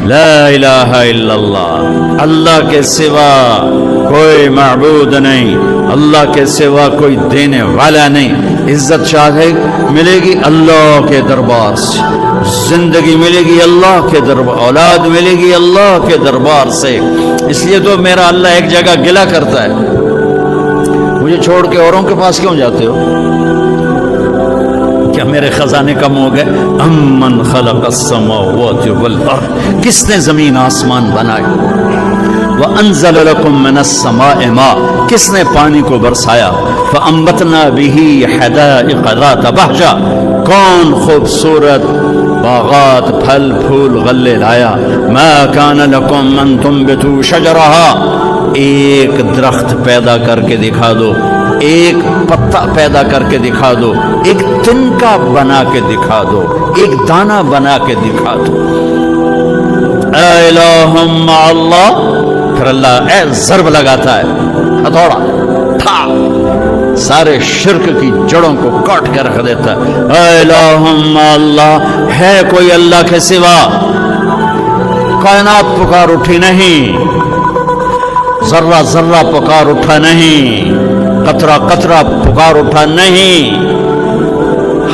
لا الہ الا اللہ، اللہ کے سوا کوئی معبود نہیں، اللہ کے سوا کوئی دینے والا نہیں۔ عزت چاہے ملے گی اللہ کے دربار سے، زندگی ملے گی اللہ کے دربار، اولاد ملے گی اللہ کے دربار سے۔ اس لیے تو میرا اللہ ایک جگہ گلہ کرتا ہے، مجھے چھوڑ کے اوروں کے پاس کیوں جاتے ہو؟ کیا میرے خزانے کم ہو گئے؟ امن خلق السماوات والارض، کس نے زمین آسمان بنائے؟ وانزل لكم من السماء ماء، کس نے پانی کو برسایا؟ فانبتنا به حدائق ذات بہجہ، کون خوبصورت باغات پھل پھول غلے لایا؟ ما كان لكم ان تنبتوا شجرها، ایک درخت پیدا کر کے دکھا دو، ایک پتا پیدا کر کے دکھا دو، ایک تنکا بنا کے دکھا دو، ایک دانہ بنا کے دکھا دو۔ اے الہ مع اللہ، پھر اللہ اے ضرب لگاتا ہے، ہتھوڑا تھا، سارے شرک کی جڑوں کو کاٹ کے رکھ دیتا ہے۔ اے الہ مع اللہ، ہے کوئی اللہ کے سوا؟ کائنات پکار اٹھی نہیں، ذرہ ذرہ پکار اٹھا نہیں، قطرہ قطرہ پکار اٹھا نہیں،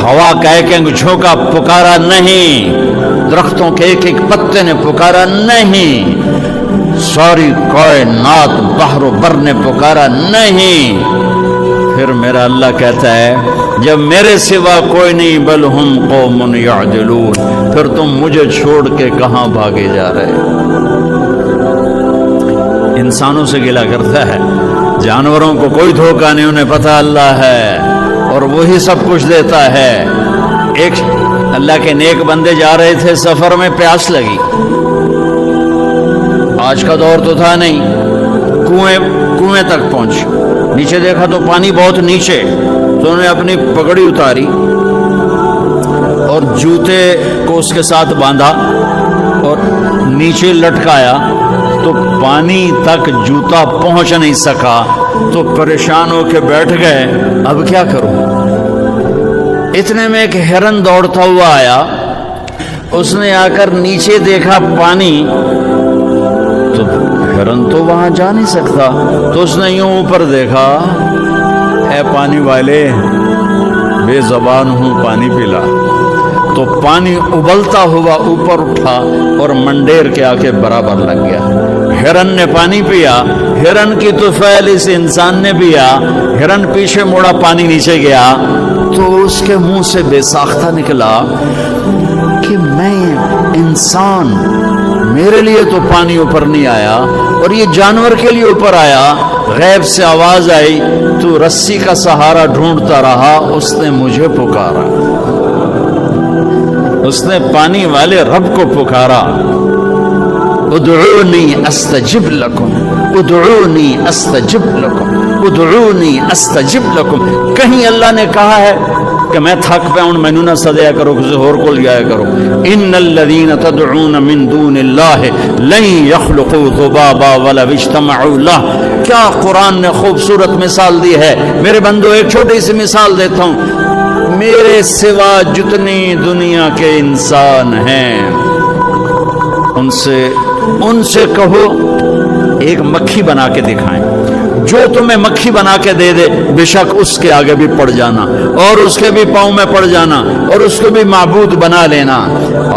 ہوا کا ایک ایک جھونکا پکارا نہیں، درختوں کے ایک ایک پتے نے پکارا نہیں، ساری کائنات بحر و بر نے پکارا نہیں۔ پھر میرا اللہ کہتا ہے جب میرے سوا کوئی نہیں، بل ہم قوم یعدلون، پھر تم مجھے چھوڑ کے کہاں بھاگے جا رہے؟ انسانوں سے گلہ کرتا ہے، جانوروں کو کوئی دھوکہ نہیں، انہیں پتہ اللہ ہے اور وہی سب کچھ دیتا ہے۔ ایک اللہ کے نیک بندے جا رہے تھے سفر میں، پیاس لگی، آج کا دور تو تھا نہیں، کنویں تک پہنچ، نیچے دیکھا تو پانی بہت نیچے، تو انہوں نے اپنی پگڑی اتاری اور جوتے کو اس کے ساتھ باندھا اور نیچے لٹکایا، تو پانی تک جوتا پہنچ نہیں سکا، تو پریشان ہو کے بیٹھ گئے، اب کیا کروں؟ اتنے میں ایک ہرن دوڑتا ہوا آیا، اس نے آ کر نیچے دیکھا پانی، تو ہرن تو وہاں جا نہیں سکتا، تو اس نے یوں اوپر دیکھا، اے پانی والے بے زبان ہوں، پانی پلا۔ تو پانی ابلتا ہوا اوپر اٹھا اور منڈیر کے آکے برابر لگ گیا۔ ہرن نے پانی پیا، ہرن کی طفیل اس انسان نے پیا، ہرن پیچھے مڑا، پانی نیچے گیا، تو اس کے منہ سے بے ساختہ نکلا کہ میں انسان، میرے لیے تو پانی اوپر نہیں آیا اور یہ جانور کے لیے اوپر آیا۔ غیب سے آواز آئی، تو رسی کا سہارا ڈھونڈتا رہا، اس نے مجھے پکارا، اس نے پانی والے رب کو پکارا۔ ادعونی استجب لکم، ادعونی استجب لکم، ادعونی استجب لکم۔ کہیں اللہ نے کہا ہے کہ میں تھک پہ ہوں، مینوں نہ سدیا کرو، کسی اور کو لیا کرو۔ ان الذین تدعون من دون اللہ لن یخلقوا ذبابا ولو اجتمعوا لہ۔ کیا قرآن نے خوبصورت مثال دی ہے۔ میرے بندو ایک چھوٹی سی مثال دیتا ہوں، میرے سوا جتنی دنیا کے انسان ہیں ان سے کہو ایک مکھی بنا کے دکھائیں، جو تمہیں مکھی بنا کے دے دے بے شک اس کے آگے بھی پڑ جانا اور اس کے بھی پاؤں میں پڑ جانا اور اس کو بھی معبود بنا لینا۔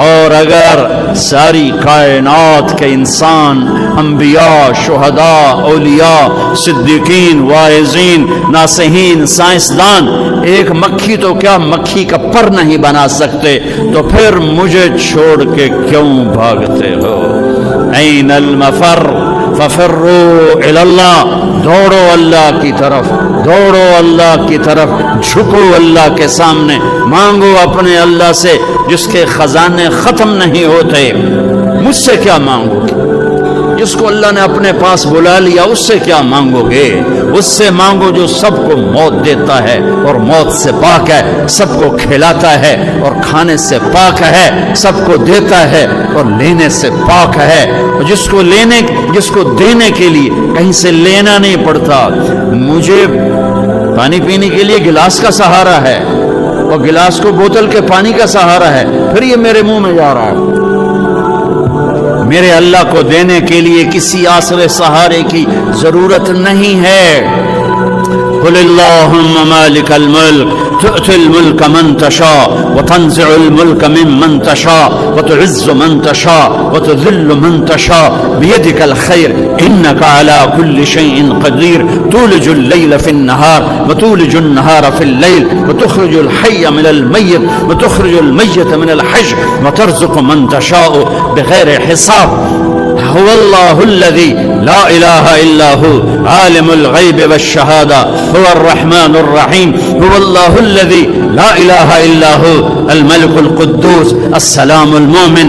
اور اگر ساری کائنات کے انسان، انبیاء، شہداء، اولیاء، صدیقین، واعظین، ناصحین، سائنسدان ایک مکھی تو کیا مکھی کا پر نہیں بنا سکتے، تو پھر مجھے چھوڑ کے کیوں بھاگتے ہو؟ این المفر ففروا الی اللہ، دوڑو اللہ کی طرف، دوڑو اللہ کی طرف، جھکو اللہ کے سامنے، مانگو اپنے اللہ سے جس کے خزانے ختم نہیں ہوتے۔ مجھ سے کیا مانگو گے؟ جس کو اللہ نے اپنے پاس بلا لیا اس سے کیا مانگو گے؟ اس سے مانگو جو سب کو موت دیتا ہے اور موت سے پاک ہے، سب کو کھلاتا ہے اور کھانے سے پاک ہے، سب کو دیتا ہے اور لینے سے پاک ہے، اور جس کو دینے کے لیے کہیں سے لینا نہیں پڑتا۔ مجھے پانی پینے کے لیے گلاس کا سہارا ہے اور گلاس کو بوتل کے پانی کا سہارا ہے، پھر یہ میرے منہ میں جا رہا ہے۔ میرے اللہ کو دینے کے لیے کسی آسرے سہارے کی ضرورت نہیں ہے۔ قل اللہم مالک الملک تؤتی الملک من تشاء وتنزع الملک ممن تشاء وتعز من تشاء وتذل من تشاء بیدک الخیر انک علی کل شیء قدیر تولج اللیل فی النہار وتولج النہار فی اللیل وتخرج الحی من المیت وتخرج المیت من الحی وترزق من تشاء بغیر حساب۔ هو الله الذي لا إله إلا هو عالم الغيب والشهادة هو الرحمن الرحيم هو الله الذي لا إله إلا هو الملك القدوس السلام المؤمن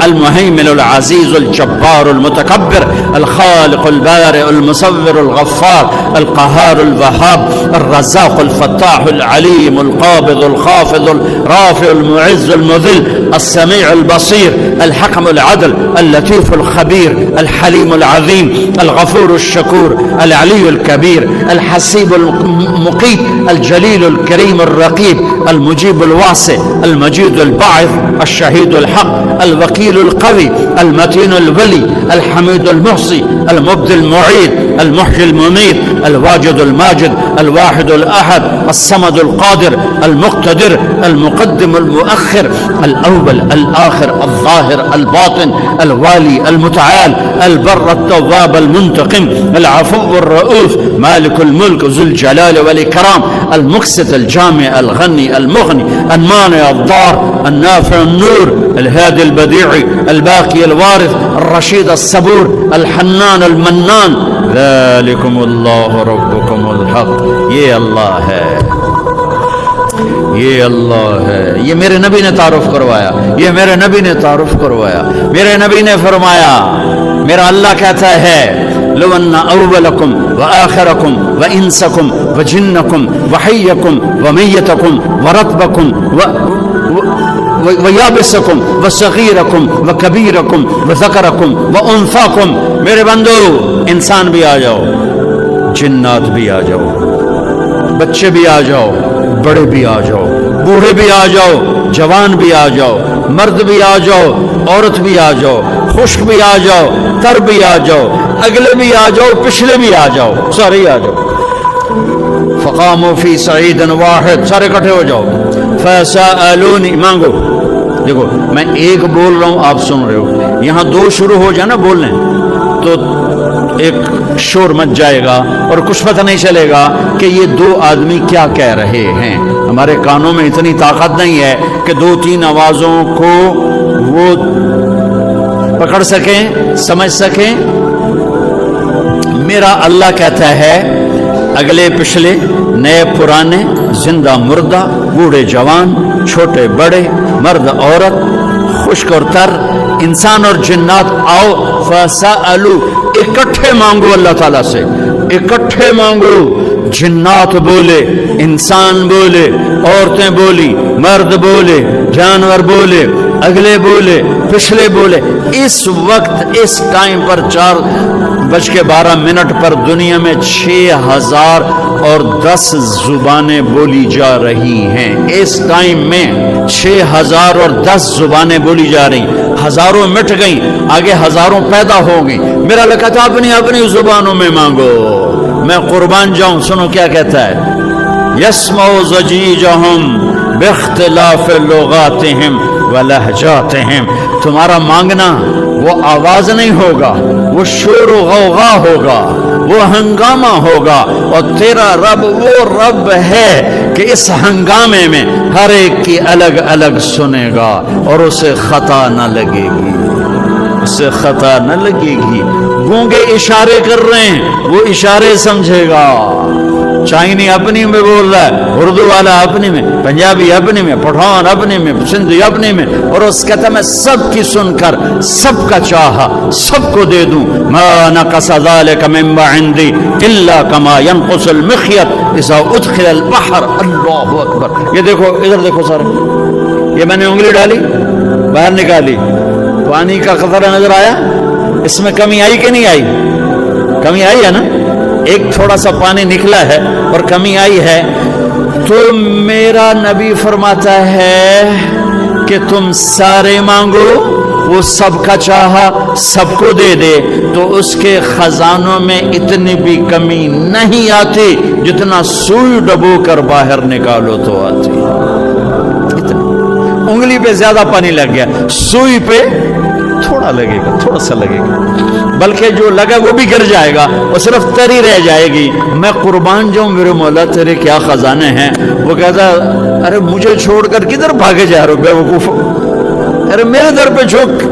المهيمن العزيز الجبار المتكبر الخالق البارئ المصور الغفار القهار الوهاب الرزاق الفتاح العليم القابض الخافض الرافع المعز المذل السميع البصير الحكم العدل اللطيف الخبير الحليم العظيم الغفور الشكور العلي الكبير الحسيب المقيت الجليل الكريم الرقيب المجيب الواسع المجيد الباعث الشهيد الحق الوكيل القوي المتين الولي الحميد المحصي المبدي المعيد المحيي المميت الواجد الماجد الواحد الأحد الصمد القادر المقتدر المقدم المؤخر الأول الآخر الظاهر الباطن الوالي المتعال البر التواب المنتقم العفو الرؤوف مالك الملك ذو الجلال والإكرام المقسط الجامع الغني المغني المانع الضار النافع النور الهادي البديع الباقي الوارث الرشيد الصبور الحنان المنان ذلكم الله ربكم الحق۔ یہ اللہ ہے، یہ اللہ ہے، یہ میرے نبی نے تعارف کروایا، یہ میرے نبی نے تعارف کروایا۔ میرے نبی نے فرمایا، میرا اللہ کہتا ہے لو ان اولکم وآخرکم وانسکم وجنکم وحیکم ومیتکم ورطبکم ویابسکم وصغیرکم وکبیرکم وذکرکم وانثاکم، میرے بندو انسان بھی آ جاؤ، جنات بھی آ جاؤ، بچے بھی آ جاؤ، بڑے بھی آ جاؤ، بوڑھے بھی آ جاؤ، جوان بھی آ جاؤ، مرد بھی آ جاؤ، عورت بھی آ جاؤ، خشک بھی آ جاؤ، تر بھی آ جاؤ، اگلے بھی آ جاؤ، پچھلے بھی آ جاؤ، سارے آ جاؤ۔ فقاموا فی صعید واحد، سارے اکٹھے ہو جاؤ۔ فسألونی، مانگو۔ دیکھو میں ایک بول رہا ہوں، آپ سن رہے ہو، یہاں دو شروع ہو جائے نا بولنے تو ایک شور مچ جائے گا اور کچھ پتہ نہیں چلے گا کہ یہ دو آدمی کیا کہہ رہے ہیں۔ ہمارے کانوں میں اتنی طاقت نہیں ہے کہ دو تین آوازوں کو وہ پکڑ سکیں، سمجھ سکیں۔ میرا اللہ کہتا ہے اگلے پچھلے، نئے پرانے، زندہ مردہ، بوڑھے جوان، چھوٹے بڑے، مرد عورت، خشک اور تر، انسان اور جنات آؤ فسألوا، اکٹھے مانگو اللہ تعالیٰ سے، اکٹھے مانگو۔ جنات بولے، انسان بولے، عورتیں بولی، مرد بولے، جانور بولے، اگلے بولے، پچھلے بولے۔ اس وقت اس ٹائم پر 4:12 پر دنیا میں 6010 زبانیں بولی جا رہی ہیں۔ اس ٹائم میں 6010 زبانیں بولی جا رہی، ہزاروں مٹ گئیں، آگے ہزاروں پیدا ہو گئیں۔ میرا اللہ کہتا ہے اپنی اپنی زبانوں میں مانگو، میں قربان جاؤں۔ سنو کیا کہتا ہے، یسمع ضجیجہم باختلاف لغاتہم ولہجاتہم، تمہارا مانگنا وہ آواز نہیں ہوگا، وہ شور و غوغا ہوگا، وہ ہنگامہ ہوگا، اور تیرا رب وہ رب ہے کہ اس ہنگامے میں ہر ایک کی الگ الگ سنے گا اور اسے خطا نہ لگے گی، اسے خطا نہ لگے گی۔ گونگے اشارے کر رہے ہیں، وہ اشارے سمجھے گا۔ چائنی اپنی میں بول رہا ہے، اردو والا اپنی میں، پنجابی اپنی میں، پٹھان اپنی میں، سندھی اپنی میں، اور اس کہتا میں سب کی سن کر سب کا چاہا سب کو دے دوں۔ ما نقص ذلك مما عندي الا كما ينقص المخيط اذا ادخل البحر۔ اللہ اکبر۔ یہ دیکھو، ادھر دیکھو سارے، یہ میں نے انگلی ڈالی، باہر نکالی، پانی کا قطرہ نظر آیا، اس میں کمی آئی کہ نہیں آئی؟ کمی آئی ہے نا، ایک تھوڑا سا پانی نکلا ہے اور کمی آئی ہے، تو میرا نبی فرماتا ہے کہ تم سارے مانگو وہ سب کا چاہا سب کو دے دے تو اس کے خزانوں میں اتنی بھی کمی نہیں آتی جتنا سوئی ڈبو کر باہر نکالو تو آتی. انگلی پہ زیادہ پانی لگ گیا, سوئی پہ تھوڑا لگے گا, تھوڑا سا لگے گا, بلکہ جو لگا وہ بھی گر جائے گا, وہ صرف تری رہ جائے گی. میں قربان جاؤں میرے مولا تیرے کیا خزانے ہیں. وہ کہتا ارے مجھے چھوڑ کر کدھر بھاگے جا رہے ہو بے وقوف, ارے میرے در پہ جھک.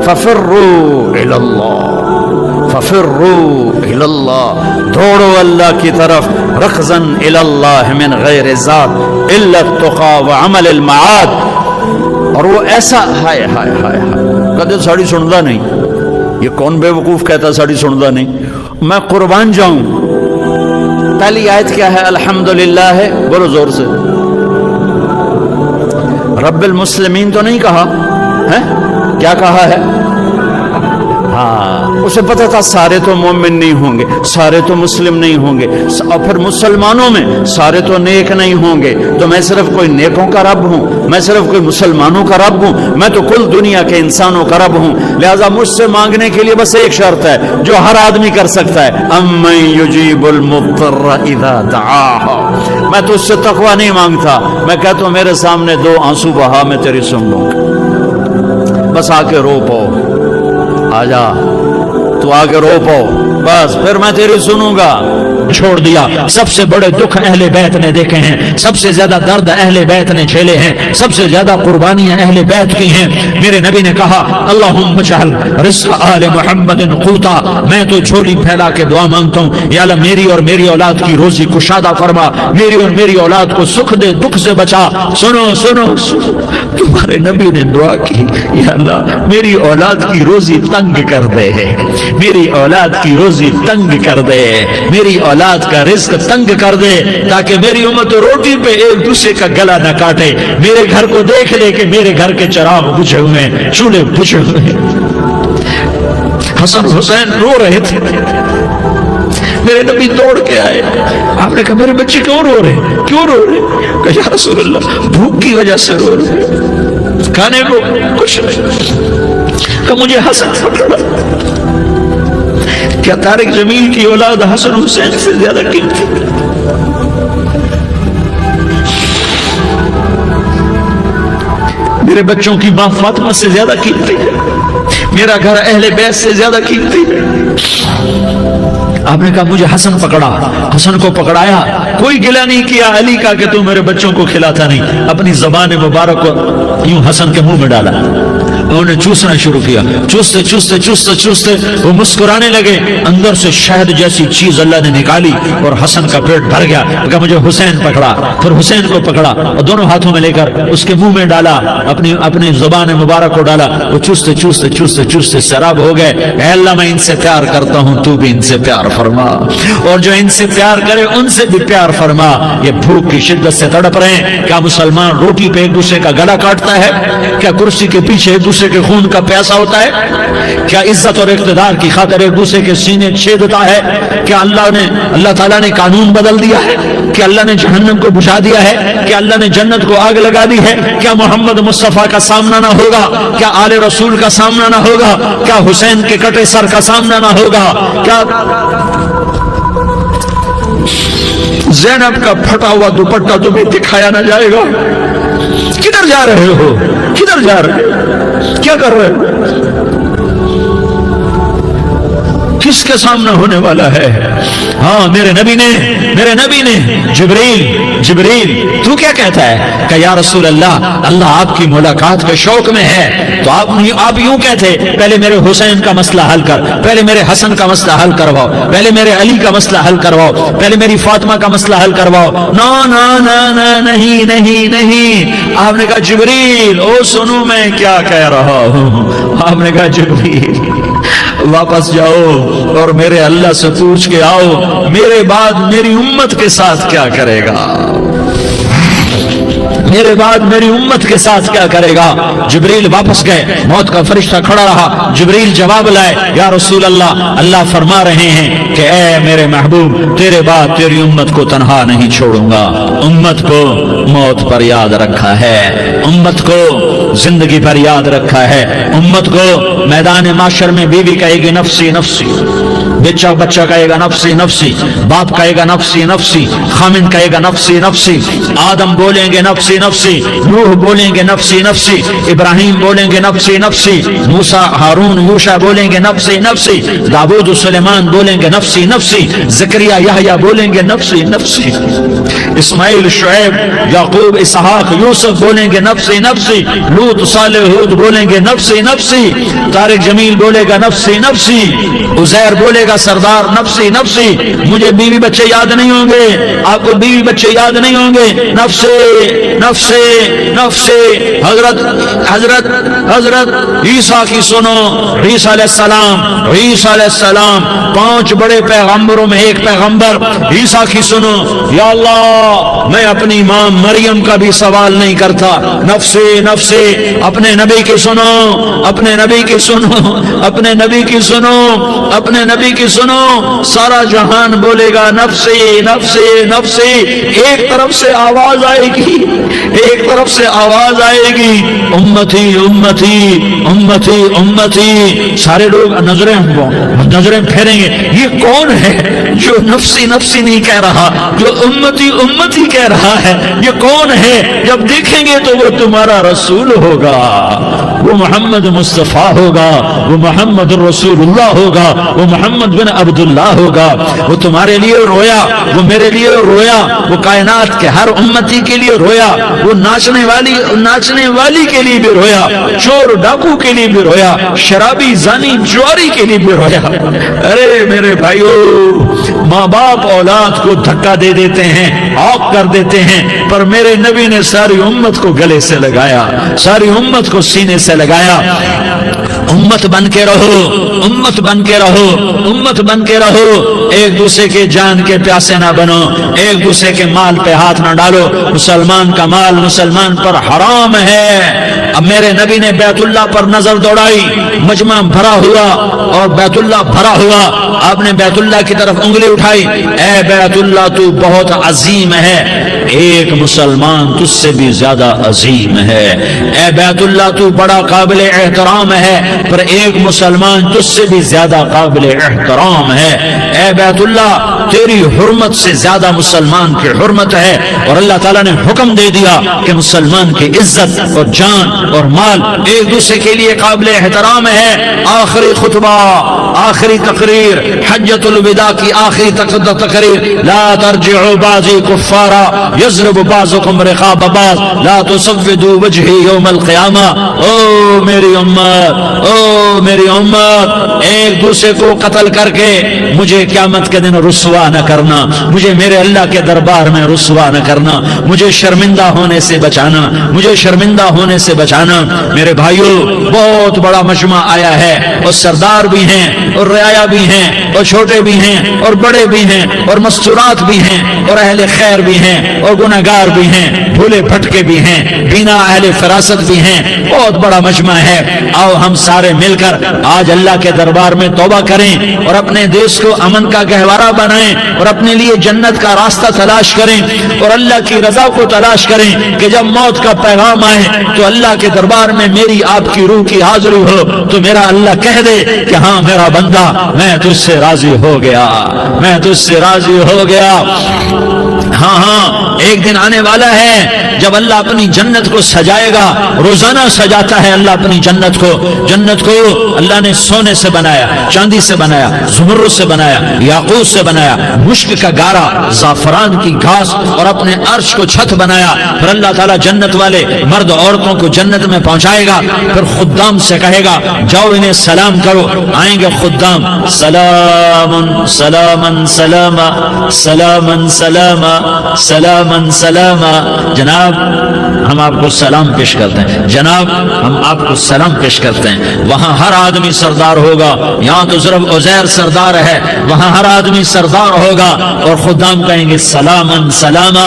ففروا الی اللہ, ففروا الی اللہ, دوڑو اللہ کی طرف. رکضا الی اللہ من غیر ذات الا التقى وعمل المعاد. اور وہ ایسا ہائے ہائے ہائے ہائے کہتے ساڑی سندا نہیں. یہ کون بے وقوف کہتا ساڑی سندا نہیں. میں قربان جاؤں. پہلی آیت کیا ہے؟ الحمدللہ ہے, بولو زور سے. رب المسلمین تو نہیں کہا ہے, کیا کہا ہے؟ ہاں, اسے پتا تھا سارے تو مومن نہیں ہوں گے, سارے تو مسلم نہیں ہوں گے, اور پھر مسلمانوں میں سارے تو نیک نہیں ہوں گے. تو میں صرف کوئی نیکوں کا رب ہوں, میں صرف کوئی مسلمانوں کا رب ہوں, میں تو کل دنیا کے انسانوں کا رب ہوں. لہذا مجھ سے مانگنے کے لیے بس ایک شرط ہے جو ہر آدمی کر سکتا ہے, امن یجیب المضطر اذا دعاہ. میں تو اس سے تقوی نہیں مانگتا, میں کہتا ہوں میرے سامنے دو آنسو بہا, میں تیری سن لوں گا. بس آ کے رو پاؤ, آجا تو آ کے رو پاؤ, بس پھر میں تیری سنوں گا. چھوڑ دیا. سب سے بڑے دکھ اہل بیت نے دیکھے ہیں, سب سے زیادہ درد اہل بیت نے جھیلے ہیں, سب سے زیادہ قربانیاں اہل بیت کی ہیں. میرے نبی نے کہا اللہم اجعل رزق آل محمد قوتا. میں تو جھولی پھیلا کے دعا مانگتا ہوں, یا اللہ میری اور میری اولاد کی روزی کشادہ فرما, میری اور میری اولاد کو سکھ دے, دکھ سے بچا. سنو سنو, تمہارے نبی نے دعا کی, یا اللہ میری اولاد کی روزی تنگ کر دے, میری اولاد کی روزی تنگ کر دے, میری اولاد کا رزق تنگ کر دے, تاکہ میری امت روٹی پہ ایک دوسرے کا گلا نہ کاٹے. میرے گھر کو دیکھ لے کہ میرے گھر کے چراغ بجھے ہوئے, چولہے بجھے ہوئے. حسن حسین رو رہے تھے, میرے نبی دوڑ کے آئے. آپ نے کہا میرے بچے کیوں رو رہے, کیوں رو رہے؟ کہ یا رسول اللہ بھوک کی وجہ سے رو رہے, کھانے کو کچھ نہیں. کہ مجھے حسن پکڑا. کیا طارق جمیل کی اولاد حسن حسین سے زیادہ قیمتی؟ میرے بچوں کی ماں فاطمہ سے زیادہ قیمتی ہے, میرا گھر اہل بیت سے زیادہ قیمتی ہے. آپ نے کہا مجھے حسن پکڑا. حسن کو پکڑایا, کوئی گلہ نہیں کیا علی کا کہ تو میرے بچوں کو کھلاتا نہیں. اپنی زبان مبارک کو یوں حسن کے منہ میں ڈالا, انہوں نے چوسنا شروع کیا. چوستے چوستے چوستے چوستے وہ مسکرانے لگے. اندر سے شہد جیسی چیز اللہ نے نکالی اور حسن کا پیٹ بھر گیا. کہا مجھے حسین پکڑا. پھر حسین کو پکڑا اور دونوں ہاتھوں میں لے کر اس کے منہ میں ڈالا, اپنی زبان مبارک کو ڈالا. وہ چوستے چوستے چوستے چوستے سراب ہو گئے. اے اللہ میں ان سے پیار کرتا ہوں, تو بھی ان سے پیار فرما, اور جو ان سے پیار کرے ان سے بھی پیار فرما. یہ بھوک کی شدت سے تڑپ رہے ہیں. کیا مسلمان روٹی پہ ایک دوسرے کا گلا کاٹتا ہے؟ کیا کرسی کے پیچھے ایک دوسرے کے خون کا پیاسا ہوتا ہے؟ کیا عزت اور اقتدار کی خاطر ایک دوسرے کے سینے چھیدتا ہے؟ کیا اللہ تعالیٰ نے قانون بدل دیا ہے؟ کیا اللہ نے جہنم کو بجھا دیا ہے؟ کیا اللہ نے جنت کو آگ لگا دی ہے؟ کیا محمد مصطفیٰ کا سامنا نہ ہوگا؟ کیا آل رسول کا سامنا نہ ہوگا؟ کیا حسین کے کٹے سر کا سامنا نہ ہوگا؟ کیا زینب کا پھٹا ہوا دوپٹہ تمہیں دکھایا نہ جائے گا؟ کدھر جا رہے ہو, کدھر جا رہے ہو, کیا کر رہے ہو, کس کے سامنے ہونے والا ہے؟ ہاں میرے نبی نے جبریل تو کیا کہتا ہے کہ یا رسول اللہ آپ کی ملاقات کے شوق میں ہے. تو آپ یوں کہتے پہلے میرے حسین کا مسئلہ حل کر, پہلے میرے حسن کا مسئلہ حل کرواؤ, پہلے میرے علی کا مسئلہ حل کرواؤ, پہلے میری فاطمہ کا مسئلہ حل کرواؤ. نہیں. آپ نے کہا جبریل او سنو میں کیا کہہ رہا ہوں. آپ نے کہا جبریل واپس جاؤ اور میرے اللہ سے پوچھ کے آؤ میرے بعد میری امت کے ساتھ کیا کرے گا, میرے بعد میری امت کے ساتھ کیا کرے گا. جبریل واپس گئے, موت کا فرشتہ کھڑا رہا. جبریل جواب لائے, یا رسول اللہ فرما رہے ہیں کہ اے میرے محبوب تیرے بعد تیری امت کو تنہا نہیں چھوڑوں گا. امت کو موت پر یاد رکھا ہے, امت کو زندگی بھر یاد رکھا ہے۔ امت کو میدان معاشر میں بیوی کہے گی نفسی نفسی، بچہ کہے گا نفسی نفسی، باپ کہے گا نفسی نفسی، خامن کہے گا نفسی نفسی، آدم بولیں گے نفسی نفسی، نوح بولیں گے نفسی نفسی، ابراہیم بولیں گے نفسی نفسی، موسیٰ ہارون یوشع بولیں گے نفسی نفسی، داؤد سلیمان بولیں گے نفسی نفسی، زکریا یحییٰ بولیں گے نفسی نفسی، اسماعیل شعیب یعقوب اسحاق یوسف بولیں گے نفسی نفسی، لوط صالح ہود بولیں گے نفسی نفسی، طارق جمیل بولے گا نفسی نفسی، عزیر بولے گا سردار نفسی نفسی، مجھے بیوی بچے یاد نہیں ہوں گے، آپ کو بیوی بچے یاد نہیں ہوں گے، نفسی نفسی نفسی۔ حضرت عیسیٰ کی سنو، عیسیٰ علیہ السلام 5 بڑے پیغمبروں میں ایک پیغمبر عیسیٰ کی سنو، یا اللہ میں اپنی ماں مریم کا بھی سوال نہیں کرتا، نفسی نفسی۔ اپنے نبی کی سنو، اپنے نبی کی سنو، اپنے نبی کی سنو، اپنے نبی کی سنو، سارا جہان بولے گا نفسی نفسی نفسی۔ ایک طرف سے آواز آئے گی، ایک طرف سے آواز آئے گی، امتی امتی امتی امتی۔ سارے لوگ نظریں پھیریں گے، یہ کون ہے جو نفسی نفسی نہیں کہہ رہا، جو امتی امتی کہہ رہا ہے، یہ کون ہے؟ جب دیکھیں گے تو وہ تمہارا رسول ہوگا، وہ محمد مصطفیٰ ہوگا، وہ محمد رسول اللہ ہوگا، وہ محمد بن عبداللہ ہوگا۔ وہ تمہارے لیے رویا، وہ میرے لیے رویا، وہ کائنات کے ہر امتی کے لیے رویا، وہ ناچنے والی کے لیے بھی رویا، چور ڈاکو کے لیے بھی رویا، شرابی زانی جواری کے لیے بھی رویا۔ ارے میرے بھائیو، ماں باپ اولاد کو دھکا دے دیتے ہیں، آگ کر دیتے ہیں، پر میرے نبی نے ساری امت کو گلے سے لگایا، ساری امت کو سینے سے لگایا۔ امت بن کے رہو، امت بن کے رہو، امت بن کے رہو، ایک دوسرے کے جان کے پیاسے نہ بنو، ایک دوسرے کے مال پہ ہاتھ نہ ڈالو۔ مسلمان کا مال مسلمان پر حرام ہے۔ اب میرے نبی نے بیت اللہ پر نظر دوڑائی، مجمع بھرا ہوا اور بیت اللہ بھرا ہوا، آپ نے بیت اللہ کی طرف انگلی اٹھائی، اے بیت اللہ تو بہت عظیم ہے، ایک مسلمان تجھ سے بھی زیادہ عظیم ہے، اے بیت اللہ تو بڑا قابل احترام ہے، پر ایک مسلمان تجھ سے بھی زیادہ قابل احترام ہے، اے بیت اللہ تیری حرمت سے زیادہ مسلمان کی حرمت ہے۔ اور اللہ تعالیٰ نے حکم دے دیا کہ مسلمان کی عزت اور جان اور مال ایک دوسرے کے لیے قابل احترام ہے۔ آخری خطبہ، آخری تقریر، حجۃ الوداع کی آخری تقریر، لا ترجعوا بعضی کفارا یضرب بعضکم رقاب بعض لا تسودوا وجہی یوم القیامہ۔ او میری امت، او میری امت، ایک دوسرے کو قتل کر کے مجھے قیامت کے دن رسوا نہ کرنا، مجھے میرے اللہ کے دربار میں رسوا نہ کرنا، مجھے شرمندہ ہونے سے بچانا، مجھے شرمندہ ہونے سے بچانا۔ میرے بھائیو، بہت بڑا مجمع آیا ہے، اور سردار بھی ہیں اور رعایا بھی ہیں اور چھوٹے بھی ہیں اور بڑے بھی ہیں اور مستورات بھی ہیں اور اہل خیر بھی ہیں اور گناہگار بھی ہیں، بھولے بھٹکے بھی ہیں، بینا اہل فراست بھی ہیں، بہت بڑا مجمع ہے۔ آؤ ہم سارے مل کر آج اللہ کے دربار میں توبہ کریں اور اپنے دیش کو امن کا گہوارہ بنائیں اور اپنے لیے جنت کا راستہ تلاش کریں اور اللہ کی رضا کو تلاش کریں کہ جب موت کا پیغام آئے تو اللہ کے دربار میں میری آپ کی روح کی حاضری ہو تو میرا اللہ کہہ دے کہ ہاں میرا بندہ، میں تجھ سے راضی ہو گیا، میں تجھ سے راضی ہو گیا۔ ہاں ہاں، ایک دن آنے والا ہے جب اللہ اپنی جنت کو سجائے گا، روزانہ سجاتا ہے اللہ اپنی جنت کو۔ جنت کو اللہ نے سونے سے بنایا، چاندی سے بنایا، زمرد سے بنایا، یاقوت سے بنایا، مشک کا گارا، زعفران کی گھاس اور اپنے عرش کو چھت بنایا۔ پھر اللہ تعالیٰ جنت والے مرد عورتوں کو جنت میں پہنچائے گا، پھر خدام سے کہے گا جاؤ انہیں سلام کرو۔ آئیں گے خدام، سلامن سلامن سلاما سلامن سلاما سلامن سلاما۔ جناب ہم آپ کو سلام پیش کرتے ہیں، جناب ہم آپ کو سلام پیش کرتے ہیں۔ وہاں ہر آدمی سردار ہوگا، یہاں تو صرف عزیر سردار ہے، وہاں ہر آدمی سردار ہوگا اور خدام کہیں گے سلامن سلاما،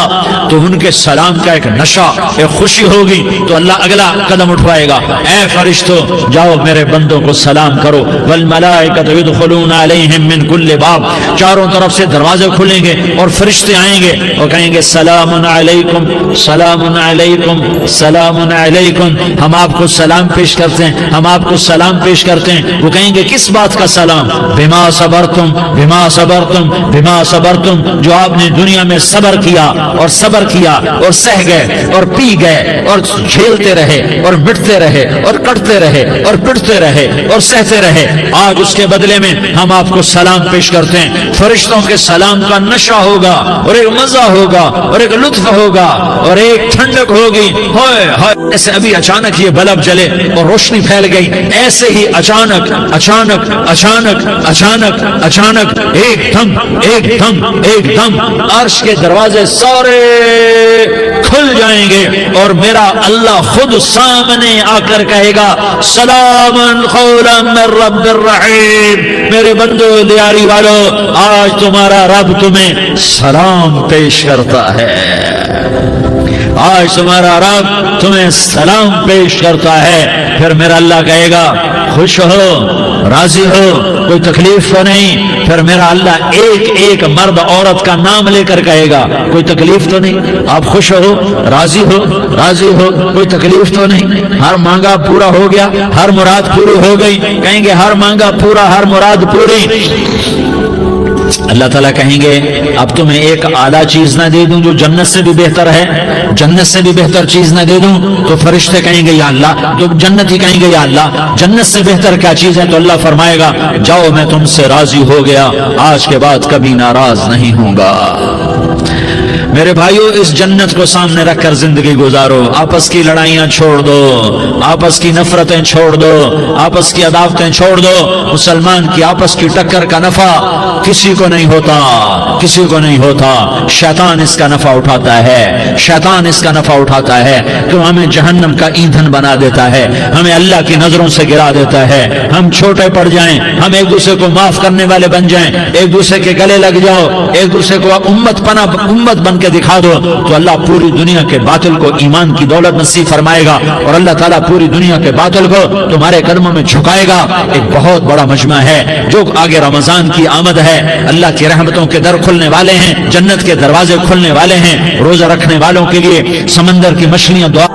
تو ان کے سلام کا ایک نشہ، ایک خوشی ہوگی، تو اللہ اگلا قدم اٹھوائے گا، اے فرشتوں جاؤ میرے بندوں کو سلام کرو۔ والملائکۃ یدخلون علیہم من کل باب، چاروں طرف سے دروازے کھلیں گے اور فرشتے آئیں گے وہ کہیں گے سلام علیکم سلام علیکم سلام علیکم، ہم آپ کو سلام پیش کرتے ہیں، ہم آپ کو سلام پیش کرتے ہیں۔ وہ کہیں گے کس بات کا سلام؟ بما صبرتم بما صبرتم بما صبرتم، جو آپ نے دنیا میں صبر کیا اور صبر کیا اور سہ گئے اور پی گئے اور جھیلتے رہے اور مٹتے رہے اور کٹتے رہے اور پٹتے رہے اور سہتے رہے، آج اس کے بدلے میں ہم آپ کو سلام پیش کرتے ہیں۔ فرشتوں کے سلام کا نشہ ہوگا اور ایک مزہ ہوگا اور ایک لطف ہوگا اور ایک ٹھنڈک ہوگی۔ ہوئے ہوئے، ایسے ابھی اچانک یہ بلب جلے اور روشنی پھیل گئی، ایسے ہی اچانک اچانک اچانک اچانک اچانک ایک دم ایک دم ایک دم عرش کے دروازے سارے کھل جائیں گے اور میرا اللہ خود سامنے آ کر کہے گا سلام قولا من رب الرحیم، میرے بندو دیاری والو، آج تمہارا رب تمہیں سلام پیش کرتا ہے، آج تمہارا رب تمہیں سلام پیش کرتا ہے۔ پھر میرا اللہ کہے گا خوش ہو، راضی ہو، کوئی تکلیف تو نہیں؟ پھر میرا اللہ ایک ایک مرد عورت کا نام لے کر کہے گا کوئی تکلیف تو نہیں؟ آپ خوش ہو، راضی ہو، راضی ہو، کوئی تکلیف تو نہیں؟ ہر مانگا پورا ہو گیا، ہر مراد پوری ہو گئی؟ کہیں گے ہر مانگا پورا، ہر مراد پوری۔ اللہ تعالیٰ کہیں گے اب تمہیں ایک اعلیٰ چیز نہ دے دوں جو جنت سے بھی بہتر ہے؟ جنت سے بھی بہتر چیز نہ دے دوں؟ تو فرشتے کہیں گے یا اللہ، تو جنتی کہیں گے یا اللہ جنت سے بہتر کیا چیز ہے؟ تو اللہ فرمائے گا جاؤ میں تم سے راضی ہو گیا، آج کے بعد کبھی ناراض نہیں ہوں گا۔ میرے بھائیو، اس جنت کو سامنے رکھ کر زندگی گزارو، آپس کی لڑائیاں چھوڑ دو، آپس کی نفرتیں چھوڑ دو، آپس کی عداوتیں چھوڑ دو۔ مسلمان کی آپس کی ٹکر کا نفع کسی کو نہیں ہوتا، کسی کو نہیں ہوتا، شیطان اس کا نفع اٹھاتا ہے، شیطان اس کا نفع اٹھاتا ہے، تو ہمیں جہنم کا ایندھن بنا دیتا ہے، ہمیں اللہ کی نظروں سے گرا دیتا ہے، ہم چھوٹے پڑ جائیں، ہم ایک دوسرے کو معاف کرنے والے بن جائیں، ایک دوسرے کے گلے لگ جاؤ، ایک دوسرے کو امت بن کے دکھا دو، تو اللہ پوری دنیا کے باطل کو ایمان کی دولت نصیب فرمائے گا، اور اللہ تعالیٰ پوری دنیا کے باطل کو تمہارے قدموں میں جھکائے گا۔ ایک بہت بڑا مجمع ہے، جو آگے رمضان کی آمد ہے، اللہ کی رحمتوں کے در کھلنے والے ہیں، جنت کے دروازے کھلنے والے ہیں، روزہ رکھنے والوں کے لیے سمندر کی مچھلیاں دعا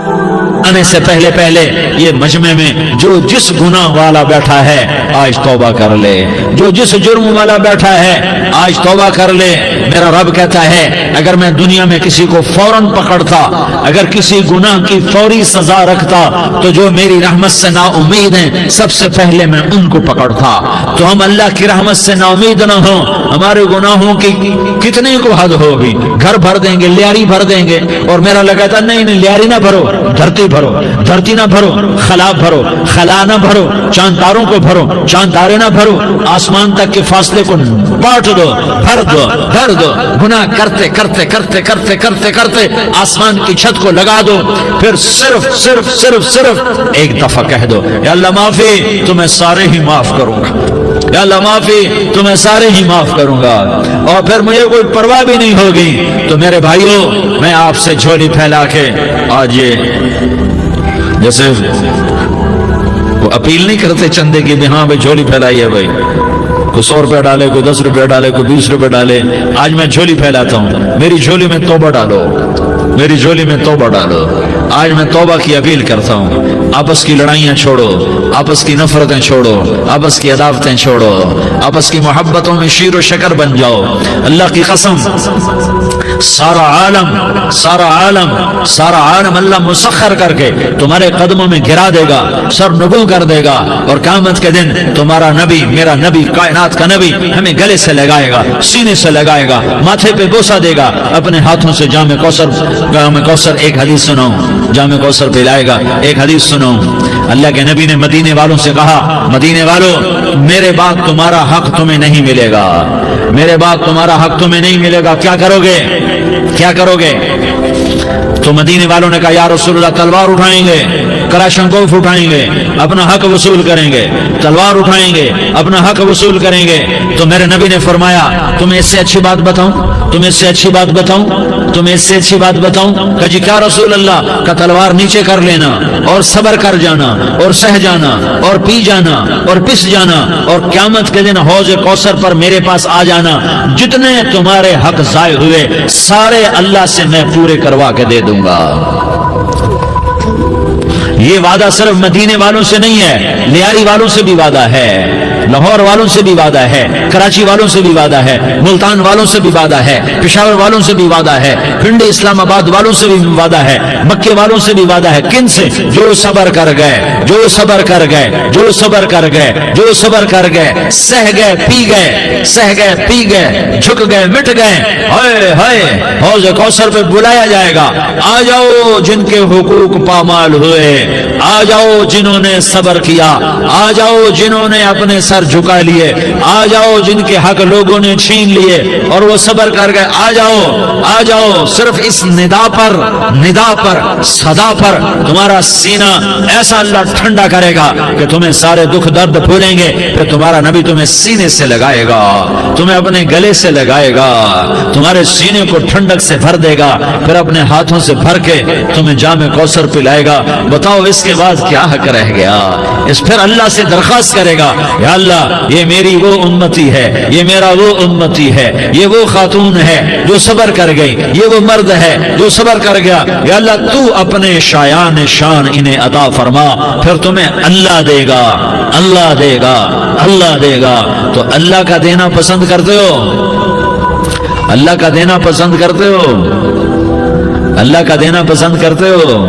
آنے سے پہلے پہلے یہ مجمع میں جو جس گناہ والا بیٹھا ہے آج توبہ کر لے، جو جس جرم والا بیٹھا ہے آج توبہ کر لے۔ میرا رب کہتا ہے اگر میں دنیا میں کسی کو فوراً پکڑتا، اگر کسی گناہ کی فوری سزا رکھتا، تو جو میری رحمت سے نا امید ہیں سب سے پہلے میں ان کو پکڑتا۔ تو ہم اللہ کی رحمت سے نا امید نہ ہوں، ہمارے گناہوں کی کتنے کو حد ہوگی، گھر بھر دیں گے، لیاری بھر دیں گے، اور میرا لگاتا نہیں نہیں لیاری نہ بھرو، دھرتی بھرو، دھرتی نہ بھرو، خلا بھرو، خلا نہ بھرو، چاند تاروں کو بھرو، چاند تارے نہ بھرو، آسمان تک کے فاصلے کو بانٹ دو، بھر دو، بھر دو، گناہ کرتے کرتے کرتے کرتے کرتے کرتے آسمان کی چھت کو لگا دو، پھر صرف صرف صرف صرف ایک دفعہ کہہ دو یا اللہ معافی، تمہیں سارے ہی معاف کروں گا، یا اللہ معافی، تمہیں سارے ہی معاف کروں گا، اور پھر مجھے کوئی پرواہ بھی نہیں ہوگی۔ تو میرے بھائیوں، میں آپ سے جھولی پھیلا کے آج یہ جیسے وہ اپیل نہیں کرتے چندے کی بھی ہاں بھائی جھولی پھیلائی ہے، بھائی کوئی 100 روپے ڈالے، کوئی 10 روپے ڈالے، کوئی 20 روپے ڈالے، آج میں جھولی پھیلاتا ہوں، میری جھولی میں توبہ ڈالو، میری جھولی میں توبہ ڈالو۔ آج میں توبہ کی اپیل کرتا ہوں، آپس کی لڑائیاں چھوڑو، آپس کی نفرتیں چھوڑو، آپس کی عداوتیں چھوڑو، آپس کی محبتوں میں شیر و شکر بن جاؤ۔ اللہ کی قسم، سارا عالم سارا عالم سارا عالم اللہ مسخر کر کے تمہارے قدموں میں گرا دے گا، سر نگوں کر دے گا، اور قیامت کے دن تمہارا نبی، میرا نبی، کائنات کا نبی ہمیں گلے سے لگائے گا، سینے سے لگائے گا، ماتھے پہ بوسہ دے گا، اپنے ہاتھوں سے جام کوثر ایک حدیث سنو، جام کوثر پلائے گا۔ ایک حدیث سنو، اللہ کے نبی نے مدینے والوں سے کہا، مدینے والوں میرے بعد تمہارا حق تمہیں نہیں ملے گا، میرے بعد تمہارا حق تمہیں نہیں ملے گا، کیا کرو گے، کیا کرو گے؟ تو مدینے والوں نے کہا یا رسول اللہ تلوار اٹھائیں گے، کلاشنکوف اٹھائیں گے اپنا حق وصول کریں گے, تلوار اٹھائیں گے اپنا حق وصول کریں گے. تو میرے نبی نے فرمایا تمہیں اس سے اچھی بات بتاؤں, تمہیں اس سے اچھی بات بتاؤں, تمہیں اس سے اچھی بات بتاؤں. کہ جی کیا رسول اللہ؟ کا تلوار نیچے کر لینا اور صبر کر جانا اور سہ جانا اور پی جانا اور پس جانا اور قیامت کے دن حوض کوثر پر میرے پاس آ جانا. جتنے تمہارے حق ضائع ہوئے سارے اللہ سے میں پورے کروا کے دے دوں گا. یہ وعدہ صرف مدینے والوں سے نہیں ہے, لیاری والوں سے بھی وعدہ ہے, لاہور والوں سے بھی وعدہ ہے, کراچی والوں سے بھی وعدہ ہے, ملتان والوں سے بھی وعدہ ہے, پشاور والوں سے بھی وعدہ ہے, پنڈی اسلام آباد والوں سے بھی وعدہ ہے, مکے والوں سے بھی وعدہ ہے. کن سے؟ جو صبر کر گئے, جو صبر کر گئے, جو صبر کر گئے, جو صبر کر گئے, سہ گئے پی گئے, سہ گئے پی گئے, جھک گئے مٹ گئے. ہائے ہائے حوض کوثر پہ بلایا جائے گا, آ جاؤ جن کے حقوق پامال ہوئے, آ جاؤ جنہوں نے صبر کیا, آ جاؤ جنہوں نے اپنے سر جھکا لیے, آ جاؤ جن کے حق لوگوں نے چھین لیے اور وہ صبر کر گئے. آ جاؤ, آ جاؤ. صرف اس ندا پر صدا پر تمہارا سینہ ایسا اللہ ٹھنڈا کرے گا کہ تمہیں سارے دکھ درد بھولیں گے. پھر تمہارا نبی تمہیں سینے سے لگائے گا, تمہیں اپنے گلے سے لگائے گا, تمہارے سینے کو ٹھنڈک سے بھر دے گا, پھر اپنے ہاتھوں سے بھر کے تمہیں جام کوثر پلائے گا. بتاؤ اس کے بعد کیا حق رہ گیا؟ اس پھر اللہ سے درخواست کرے گا, یا اللہ یہ میری وہ امتی ہے, یہ میرا وہ امتی ہے, یہ وہ خاتون ہے جو صبر کر گئی, یہ وہ مرد ہے جو صبر کر گیا. یا اللہ تو اپنے شایان شان انہیں عطا فرما. پھر تمہیں اللہ دے گا, اللہ دے گا, اللہ دے گا. تو اللہ کا دینا پسند کرتے ہو؟ اللہ کا دینا پسند کرتے ہو؟ اللہ کا دینا پسند کرتے ہو؟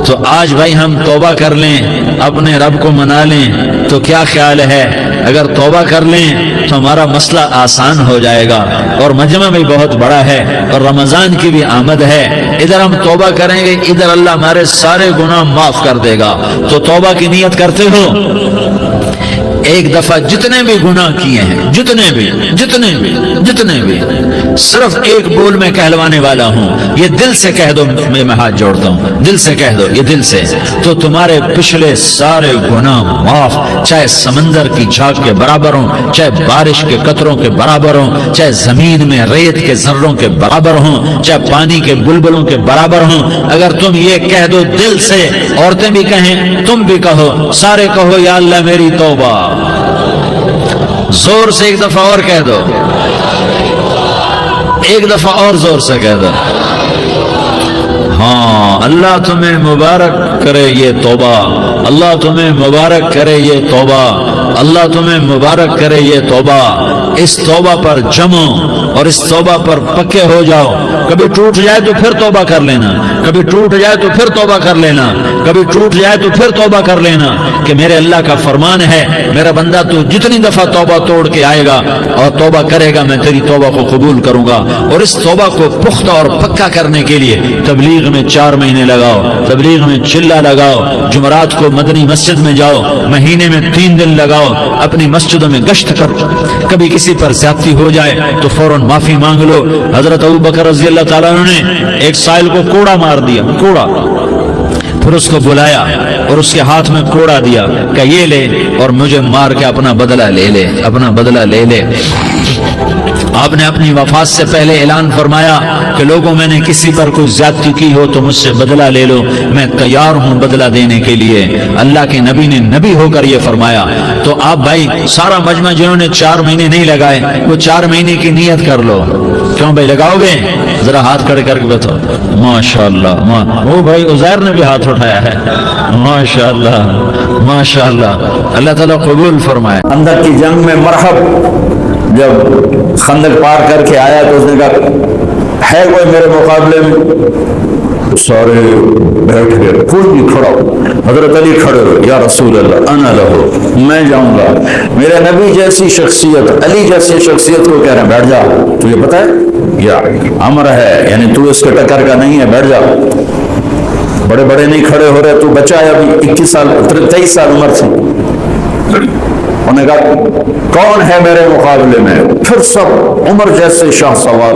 تو آج بھائی ہم توبہ کر لیں, اپنے رب کو منا لیں, تو کیا خیال ہے اگر توبہ کر لیں تو ہمارا مسئلہ آسان ہو جائے گا. اور مجمع بھی بہت بڑا ہے اور رمضان کی بھی آمد ہے, ادھر ہم توبہ کریں گے, ادھر اللہ ہمارے سارے گناہ معاف کر دے گا. تو توبہ کی نیت کرتے ہو؟ ایک دفعہ جتنے بھی گناہ کیے ہیں, جتنے بھی صرف ایک بول میں کہلوانے والا ہوں, یہ دل سے کہہ دو. میں ہاتھ جوڑتا ہوں, دل سے کہہ دو, یہ دل سے, تو تمہارے پچھلے سارے گناہ معاف. چاہے سمندر کی جھاگ کے برابر ہوں, چاہے بارش کے قطروں کے برابر ہوں, چاہے زمین میں ریت کے ذروں کے برابر ہوں, چاہے پانی کے بلبلوں کے برابر ہوں. اگر تم یہ کہہ دو دل سے, عورتیں بھی کہیں, تم بھی کہو, سارے کہو یا اللہ میری توبہ. زور سے ایک دفعہ اور کہہ دو, ایک دفعہ اور زور سے کہہ دو. ہاں, اللہ تمہیں مبارک کرے یہ توبہ, اللہ تمہیں مبارک کرے یہ توبہ, اللہ تمہیں مبارک کرے یہ توبہ. اس توبہ پر جمو اور اس توبہ پر پکے ہو جاؤ. کبھی ٹوٹ جائے تو پھر توبہ کر لینا, کبھی ٹوٹ جائے تو پھر توبہ کر لینا, کبھی ٹوٹ جائے تو پھر توبہ کر لینا. کہ میرے اللہ کا فرمان ہے, میرا بندہ تو جتنی دفعہ توبہ توڑ کے آئے گا اور توبہ کرے گا, میں تیری توبہ کو قبول کروں گا. اور اس توبہ کو پختہ اور پکا کرنے کے لیے تبلیغ میں 4 مہینے لگاؤ, تبلیغ میں چلہ لگاؤ, جمعرات کو مدنی مسجد میں جاؤ, مہینے میں 3 دن لگاؤ, اپنی مسجدوں میں گشت کرو. کبھی کسی پر زیادتی ہو جائے تو فوراً معافی مانگ لو. حضرت ابوبکر رضی اللہ تعالیٰ عنہ نے ایک سائل کو کوڑا مار دیا, کوڑا, پھر اس کو بلایا اور اس کے ہاتھ میں کوڑا دیا کہ یہ لے اور مجھے مار کے اپنا بدلہ لے لے, اپنا بدلہ لے لے. آپ نے اپنی وفات سے پہلے اعلان فرمایا کہ لوگوں میں نے کسی پر کوئی زیادتی کی ہو تو مجھ سے بدلہ لے لو, میں تیار ہوں بدلہ دینے کے لیے. اللہ کے نبی نے نبی ہو کر یہ فرمایا. تو آپ بھائی سارا مجمع جنہوں نے 4 مہینے نہیں لگائے, وہ 4 مہینے کی نیت کر لو. کیوں بھائی لگاؤ گے؟ ذرا ہاتھ کھڑے کر کے بتاؤ. ماشاءاللہ, وہ بھائی عزیر نے بھی ہاتھ اٹھایا ہے. ماشاءاللہ, ماشاءاللہ, اللہ تعالیٰ قبول فرمائے. اندر کی جنگ میں مرحب جب خندق پار کر کے آیا تو اس نے کہا ہے کوئی میرے مقابلے میں؟ سارے بیٹھ گئے, کوئی نہیں کھڑا. حضرت علی کھڑے ہوئے, یا رسول اللہ انا لہو, میں جاؤں گا. میرے نبی جیسی شخصیت, علی جیسی شخصیت کو کہہ رہے ہیں بیٹھ جا, تجھے پتہ ہے یا امر ہے, یعنی تو اس کے ٹکر کا نہیں ہے, بیٹھ جا. بڑے بڑے نہیں کھڑے ہو رہے, تو بچہ ہے ابھی 21 سال 23 سال عمر سے. انہوں نے کہا کون ہے میرے مقابلے میں؟ پھر سب عمر جیسے شاہ سوار,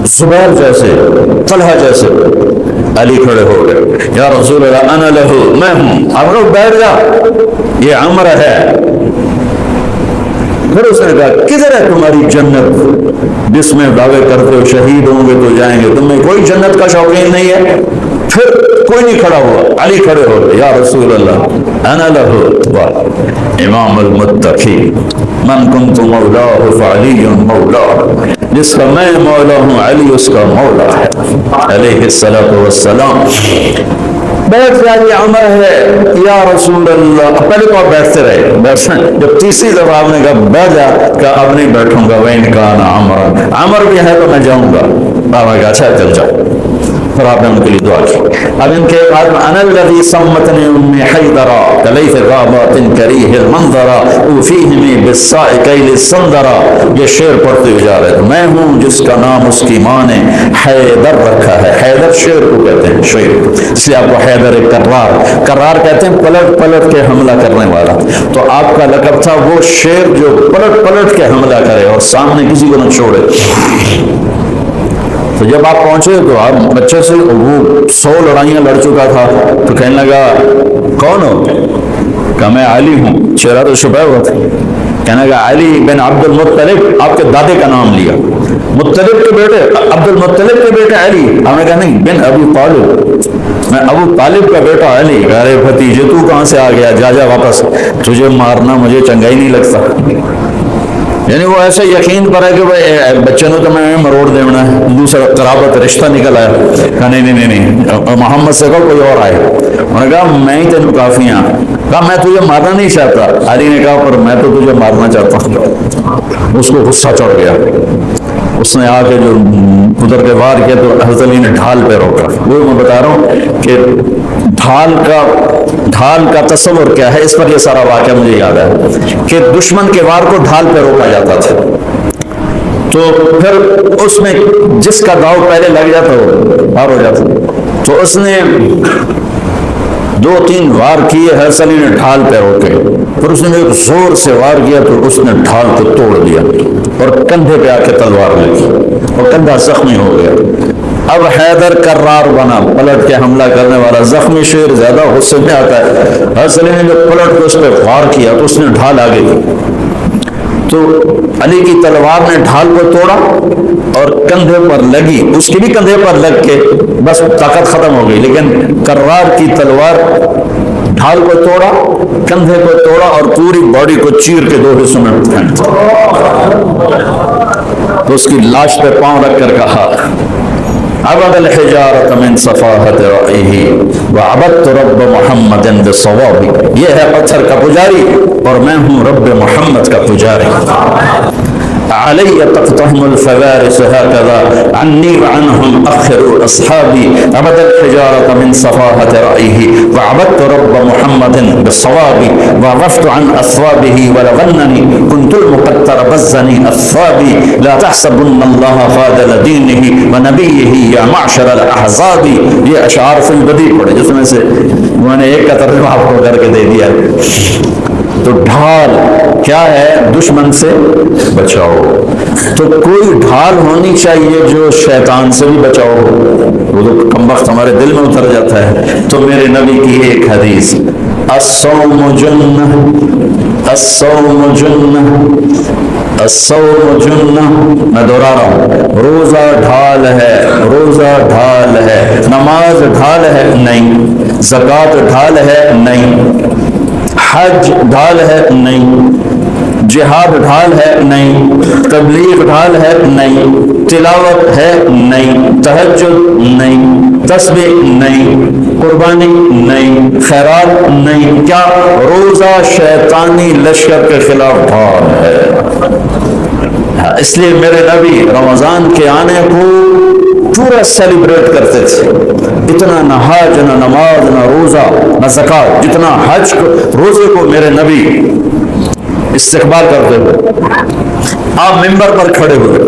زبیر جیسے, طلحہ جیسے, علی کھڑے ہو گئے، یا رسول اللہ انا لہو، میں ہوں۔ آپ لوگ بیٹھ جا، یہ عمر ہے۔ پھر اس نے کہا کدھر ہے تمہاری جنت جس میں دعوے کرتے ہو شہید ہوں گے تو جائیں گے، تمہیں کوئی جنت کا شوقین نہیں ہے؟ پھر کوئی نہیں کھڑا ہوا، علی کھڑے ہو گئے، یا رسول اللہ انا لہو امام المتقین من کنت مولاہ فعلی مولاہ، جس کا میں مولا ہوں علی اس کا مولا ہے علیہ الصلوۃ والسلام۔ بیٹھ جائیے عمر ہے یا رسول اللہ۔ پہلے تو آپ بیٹھتے رہے، جب تیسری دفعہ آپ نے کہا بیٹھ جا، کہا اب نہیں بیٹھوں گا، وَإِنْ كَانَ عَمْرًا، عمر بھی ہے تو میں جاؤں گا۔ آپ نے کہا اچھا چل جاؤ، پھر آپ نے ان کے لیے دعا کی۔ اب ان کے بعد انا الذی سمتنی امی حیدرا کلیث غابات کریہ المنظرا اوفیہمی بالساء کیل السندرا، یہ شعر پڑھتے ہوئے جا رہے تھے۔ میں ہوں جس کا نام اس کی ماں نے حیدر رکھا ہے، حیدر شعر کو کہتے ہیں، شعر سے آپ کو حیدر کرار کہتے ہیں، پلٹ پلٹ کے حملہ کرنے والا۔ تو آپ کا لقب تھا وہ شعر جو پلٹ پلٹ کے حملہ کرے اور سامنے کسی کو نہ چھوڑے۔ تو جب آپ پہنچے تو آپ بچے سے وہ 100 لڑائیاں لڑ چکا تھا، تو کہنے لگا کون ہو؟ کہا میں علی ہوں، چہرہ تو چھپا ہوا تھا۔ کہنے لگا علی بن عبد المطلب، آپ کے دادے کا نام لیا، مطلب کے بیٹے، عبد المطلب کے بیٹے علی۔ ہم نے کہا نہیں، بن ابو طالب، میں ابو طالب کا بیٹا علی۔ ارے بھتیجے تو کہاں سے آ گیا، جا جا واپس، تجھے مارنا مجھے چنگا ہی نہیں لگتا۔ یعنی وہ ایسے یقین پر ہے کہ بھائی بچے نے تو میں مروڑ دینا ہے، دوسرا قرابت رشتہ نکل آیا۔ کہا نہیں، محمد سے کہو کوئی اور آئے۔ انہوں نے کہا میں ہی تینوں کافی ہاں۔ کہا میں تجھے مارنا نہیں چاہتا۔ علی نے کہا پر میں تو تجھے مارنا چاہتا ہوں۔ اس کو غصہ چڑھ گیا، اس نے آ کے جو ادھر کے وار کیا تو حضرت علی نے ڈھال پہ روکا۔ وہ میں بتا رہا ہوں کہ ڈھال کا تصور کیا ہے، اس پر یہ سارا واقعہ مجھے یاد ہے کہ دشمن کے وار کو ڈھال پہ روکا جاتا تھا، تو پھر اس میں جس کا داؤ پہلے لگ جاتا وہ پار ہو جاتا۔ تو اس نے 2-3 وار کیے، حضرت علی نے ڈھال پہ روکے، پھر اس نے ایک زور سے وار کیا تو اس نے ڈھال کو توڑ دیا اور کندھے پہ آ کے تلوار لگی اور کندھا زخمی ہو گیا۔ اب حیدر کرار بنا، پلٹ کے حملہ کرنے والا۔ زخمی شیر زیادہ غصے میں آتا ہے۔ حضرت علی نے جب پلٹ کے اس پہ وار کیا تو اس نے ڈھال آگے کی، تو علی کی تلوار نے ڈھال کو توڑا اور کندھے پر لگی، اس کی بھی کندھے پر لگ کے بس طاقت ختم ہو گئی، لیکن کرار کی تلوار ڈھال کو توڑا، کندھے کو توڑا اور پوری باڈی کو چیر کے 2 حصوں میں پھینک دیا۔ تو اس کی لاش پہ پاؤں رکھ کر کہا عبد الحجارۃ من صفاحت رأیہ وعبدت رب محمد بصواب، یہ ہے پتھر کا پجاری اور میں ہوں رب محمد کا پجاری۔ علی تقتحم الفوارس هكذا عني وعنهم أخر أصحابي عبد الحجارة من صفاحة رأيه وعبدت رب محمد بالصواب وعرفت عن أثوابه ولغنني كنت المقتر بزني أثوابي لا تحسبن الله خاذل دينه ونبيه يا معشر الأحزاب۔ یہ اشعار فی البدیع پڑھے جس میں سے میں نے ایک کا ترجمہ آپ کو کر کے دے دیا۔ تو ڈھال کیا ہے؟ دشمن سے بچاؤ۔ تو کوئی ڈھال ہونی چاہیے جو شیطان سے بھی بچاؤ، وہ تو کم وقت ہمارے دل میں اتر جاتا ہے۔ تو میرے نبی کی ایک حدیث، الصوم جنہ، الصوم جنہ، الصوم جنہ، میں دوہرا رہا ہوں، روزہ ڈھال ہے، روزہ ڈھال ہے۔ نماز ڈھال ہے؟ نہیں۔ زکوٰۃ ڈھال ہے؟ نہیں۔ حج ڈھال ہے؟ نہیں۔ جہاد ڈھال ہے؟ نہیں۔ تبلیغ ڈھال ہے؟ نہیں۔ تلاوت ہے؟ نہیں۔ تہجد نہیں۔ تسبیح نہیں۔ قربانی نہیں۔ خیرات نہیں۔ کیا؟ روزہ شیطانی لشکر کے خلاف ڈھال ہے۔ اس لیے میرے نبی رمضان کے آنے کو پورا سیلیبریٹ کرتے تھے، اتنا نہ حج نہ نماز نہ روزہ نہ زکوٰۃ جتنا حج کو، روزے کو میرے نبی استقبال کرتے ہوئے آپ ممبر پر کھڑے ہوئے،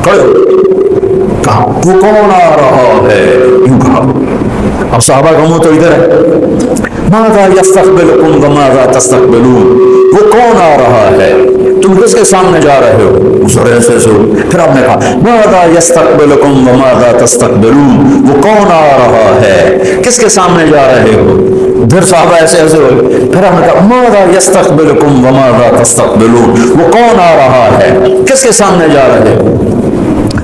کہا وہ کون آ رہا ہے؟ یوں کہا۔ اب صحابہ کا منہ تو ادھر ہے، ماذا یستقبلکم وماذا تستقبلون، وہ کون آ رہا ہے؟ تم کس کے سامنے جا رہے ہو؟ اس ایسے ایسے ہو. پھر آپ نے کہا ماذا یستقبلکم وماذا تستقبلون، وہ کون آ رہا ہے، کس کے سامنے جا رہے ہو؟ پھر صحابہ ایسے ایسے ہوئے. پھر ہم نے کہا ماذا یستقبلکم وماذا تستقبلون، وہ کون آ رہا ہے، کس کے سامنے جا رہے ہو؟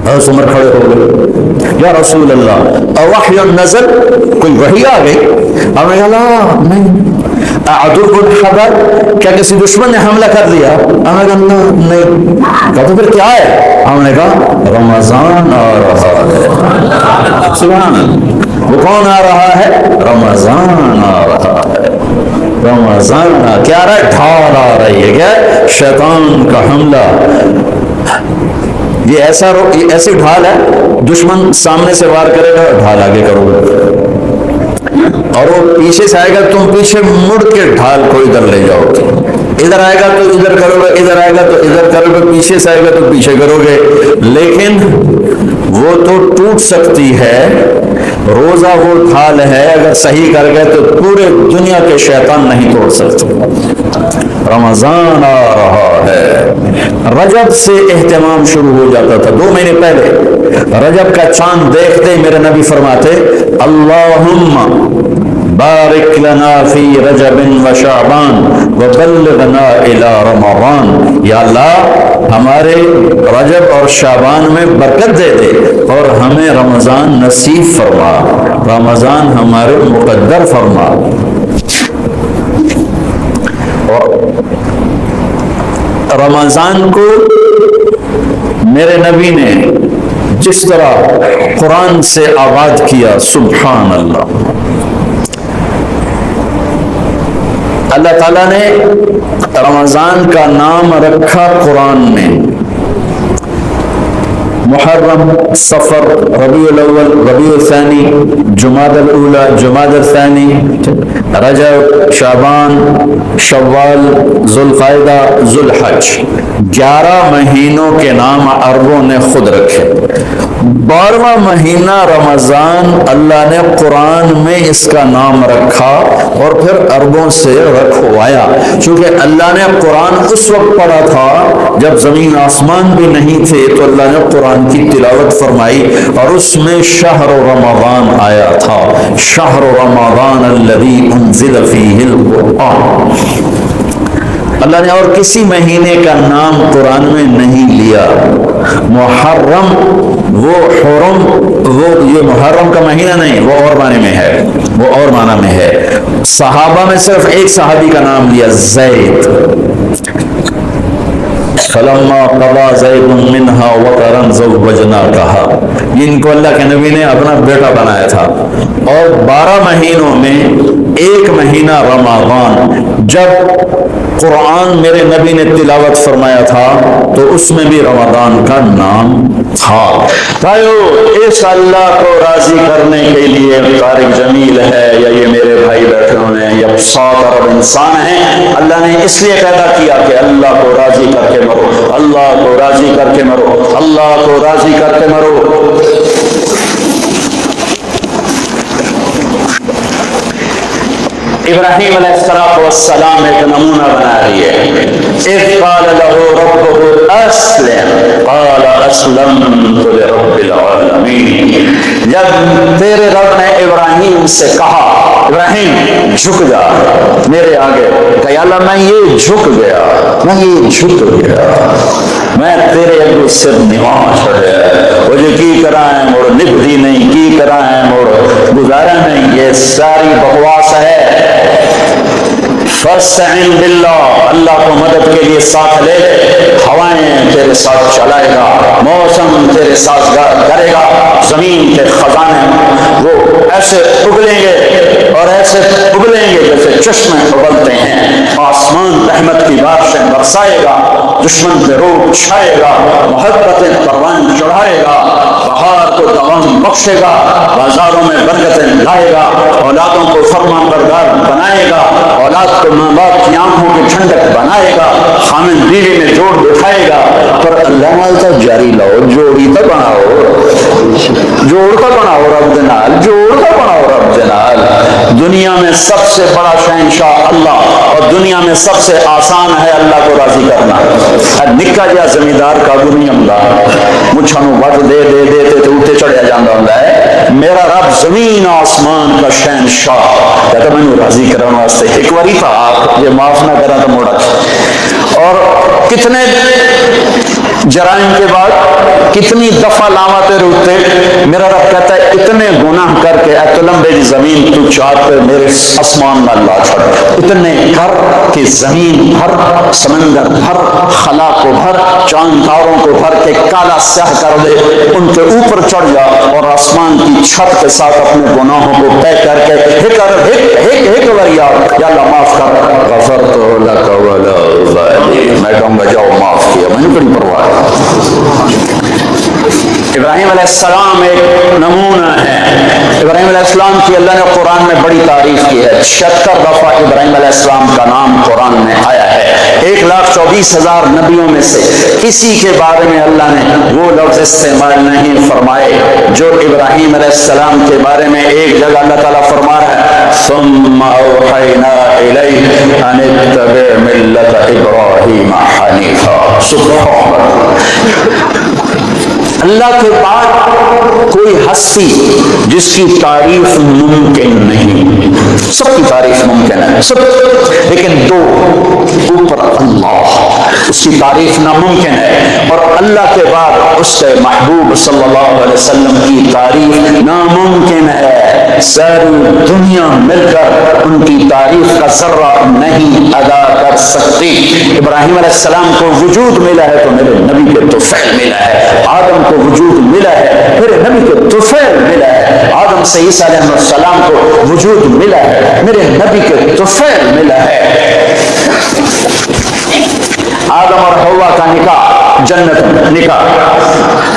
حضرت عمر کھڑے ہو گئے، یا رسول اللہ اوحی نزل، کوئی وحی آ گئی؟ ہم نے کہا نہیں. عدو الحبر، کیا کسی دشمن نے حملہ کر دیا؟ ہم نے کہا نہیں. کہا تو پھر کیا ہے؟ ہم نے کہا رمضان آ رہا ہے. سبحان اللہ، وہ کون آ رہا ہے؟ رمضان آ رہا ہے. رمضان کیا آ رہا ہے؟ ڈھال آ رہی ہے. کیا؟ شیطان کا حملہ. یہ ایسی ڈھال ہے، دشمن سامنے سے وار کرے گا، ڈھال آگے کرو گے، اور وہ پیچھے سے آئے گا، تم پیچھے مڑ کے ڈھال کو ادھر لے جاؤ گے. ادھر آئے گا تو ادھر کرو گے، ادھر آئے گا تو ادھر کرو گے، پیچھے سے آئے گا تو پیچھے کرو گے. لیکن وہ تو ٹوٹ سکتی ہے. روزہ وہ ڈھال ہے، اگر صحیح کر گئے تو پورے دنیا کے شیطان نہیں توڑ سکتے. رمضان آ رہا ہے. رجب سے اہتمام شروع ہو جاتا تھا. 2 مہینے پہلے رجب کا چاند دیکھتے میرے نبی فرماتے اللہم بارک لنا فی رجب و شعبان وبلغنا الی رمضان. یا اللہ ہمارے رجب اور شعبان میں برکت دے دے اور ہمیں رمضان نصیب فرما، رمضان ہمارے مقدر فرما. اور رمضان کو میرے نبی نے جس طرح قرآن سے آغاز کیا، سبحان اللہ. اللہ تعالیٰ نے رمضان کا نام رکھا قرآن میں. محرم، صفر، ربیع الاول، ربیع الثانی، جمادی الاولی، جمادی الثانی، رجب، شعبان، شوال، ذوالقعدہ، ذوالحج. 11 مہینوں کے نام عربوں نے خود رکھے. 12واں مہینہ رمضان اللہ نے قرآن میں اس کا نام رکھا اور پھر عربوں سے رکھوایا. چونکہ اللہ نے قرآن اس وقت پڑھا تھا جب زمین آسمان بھی نہیں تھے، تو اللہ نے قرآن کی تلاوت فرمائی اور اس میں شہر رمضان آیا تھا. شہر رمضان الذی انزل فیہ القرآن. اللہ نے اور کسی مہینے کا نام قرآن میں نہیں لیا. محرم، وہ حرم، وہ یہ محرم کا مہینہ نہیں، وہ اور معنی میں ہے، وہ اور معنی میں ہے. صحابہ میں صرف ایک صحابی کا نام لیا، زید. فلما قضى زید منها وطرا زوجناکها، جن کو اللہ کے نبی نے اپنا بیٹا بنایا تھا. اور 12 مہینوں میں ایک مہینہ رمضان، جب قرآن میرے نبی نے تلاوت فرمایا تھا تو اس میں بھی رمضان کا نام تھا. بھائیو، اس اللہ کو راضی کرنے کے لیے طارق جمیل ہے یا یہ میرے بھائی بیٹھے ہوئے ہیں یا 7 ارب انسان ہیں، اللہ نے اس لیے پیدا کیا کہ اللہ کو راضی کر کے مرو، اللہ کو راضی کر کے مرو، اللہ کو راضی کر کے مرو. ابراہیم علیہ السلام ایک نمونہ بنا رہی ہے. اذ قال له ربه اسلم قال اسلمت لرب العالمین. جب تیرے رب نے ابراہیم سے کہا ابراہیم جھک جا میرے آگے، کہ اللہ میں یہ جھک گیا، میں یہ جھک گیا، میں تیرے اگے سر نواز چھڑے مجھے کی کرا ہے مور نبھری نہیں، کی کرا ہے مور گزارا نہیں. یہ ساری بکواس ہے. فاستعن باللہ، اللہ کو مدد کے لیے ساتھ لے. ہوائیں تیرے ساتھ چلائے گا، موسم تیرے ساتھ کرے گا، زمین کے خزانے وہ ایسے اگلیں گے اور ایسے اگلیں گے جیسے چشمے اگلتے ہیں. آسمان رحمت کی بارشیں برسائے گا، دشمن پہ روب چھائے گا، محبتیں پروان چڑھائے گا، بہار کو دوام بخشے گا، بازاروں میں برکتیں لائے گا، اولادوں کو فرمان بردار بنائے گا، اولاد کو ماں باپ کی آنکھوں کی ٹھنڈک بنائے گا، خامن بیوی میں جوڑ بٹھائے گا. پر اللہ نال تو جاری لاؤ, جوڑی تو بناؤ, جوڑ تو بناؤ رب دے نال, جوڑ تو بناؤ رب دے نال. دنیا میں سب سے بڑا شہنشاہ اللہ, اور دنیا میں سب سے آسان ہے اللہ کو راضی کرنا. نکا جہا زمیندار قابو نہیں آتا, مچھاں وٹ دے دے دے تے اتنے چڑھیا جاتا ہوندا ہے. میرا رب زمین آسمان کا شہنشاہ کہتا میں راضی کرنے واسطے ایک باری تھا آپ یہ معاف نہ کرا تو موڑا. اور کتنے جرائم کے بعد کتنی دفعہ لامتے روتے, میرا رب کہتا ہے اتنے گناہ کر کے اے تو لمبے دی زمین تو چاہت پہ میرے آسمان میں اللہ چھڑ, اتنے کر کہ زمین بھر, سمندر بھر, خلا کو بھر, چاند تاروں کو بھر کے کالا سیاہ کر دے, ان کے اوپر چڑھ جا اور آسمان کی چھت کے ساتھ اپنے گناہوں کو طے کر کے ایک وریا یا اللہ معاف کر, غفرت لک ولا ابالی, میں کہوں گا جاؤ معاف کیا, میں نے بڑی پرواہ ہے. ابراہیم علیہ السلام ایک نمونہ ہے. ابراہیم علیہ السلام کی اللہ نے قرآن میں بڑی تعریف کی ہے. 76 دفعہ ابراہیم علیہ السلام کا نام قرآن میں آیا ہے. 1,24,000 نبیوں میں سے کسی کے بارے میں اللہ نے وہ لفظ استعمال نہیں فرمائے جو ابراہیم علیہ السلام کے بارے میں ایک جگہ اللہ تعالیٰ فرما رہا ہے ثم اوحینا الیک ان اتبع ملت ابراہیم حنیفا. سبحان اللہ کے بعد کوئی ہستی جس کی تعریف ممکن نہیں, سب کی تعریف ممکن ہے سب, لیکن دو اوپر اللہ, اس کی تعریف ناممکن ہے, اور اللہ کے بعد اس کے محبوب صلی اللہ علیہ وسلم کی تعریف ناممکن ہے. ساری دنیا مل کر ان کی تعریف کا ذرہ نہیں ادا کر سکتی. ابراہیم علیہ السلام کو وجود ملا ہے تو میرے نبی کے طفیل ملا ہے. آدم کو وجود ملا ہے, میرے نبی کے طفیل ملا ہے. آدم سے عیسیٰ علیہ السلام کو وجود ملا ہے, میرے نبی کے طفیل ملا ہے. آدم اور حوا کا نکاح جنت نکاح,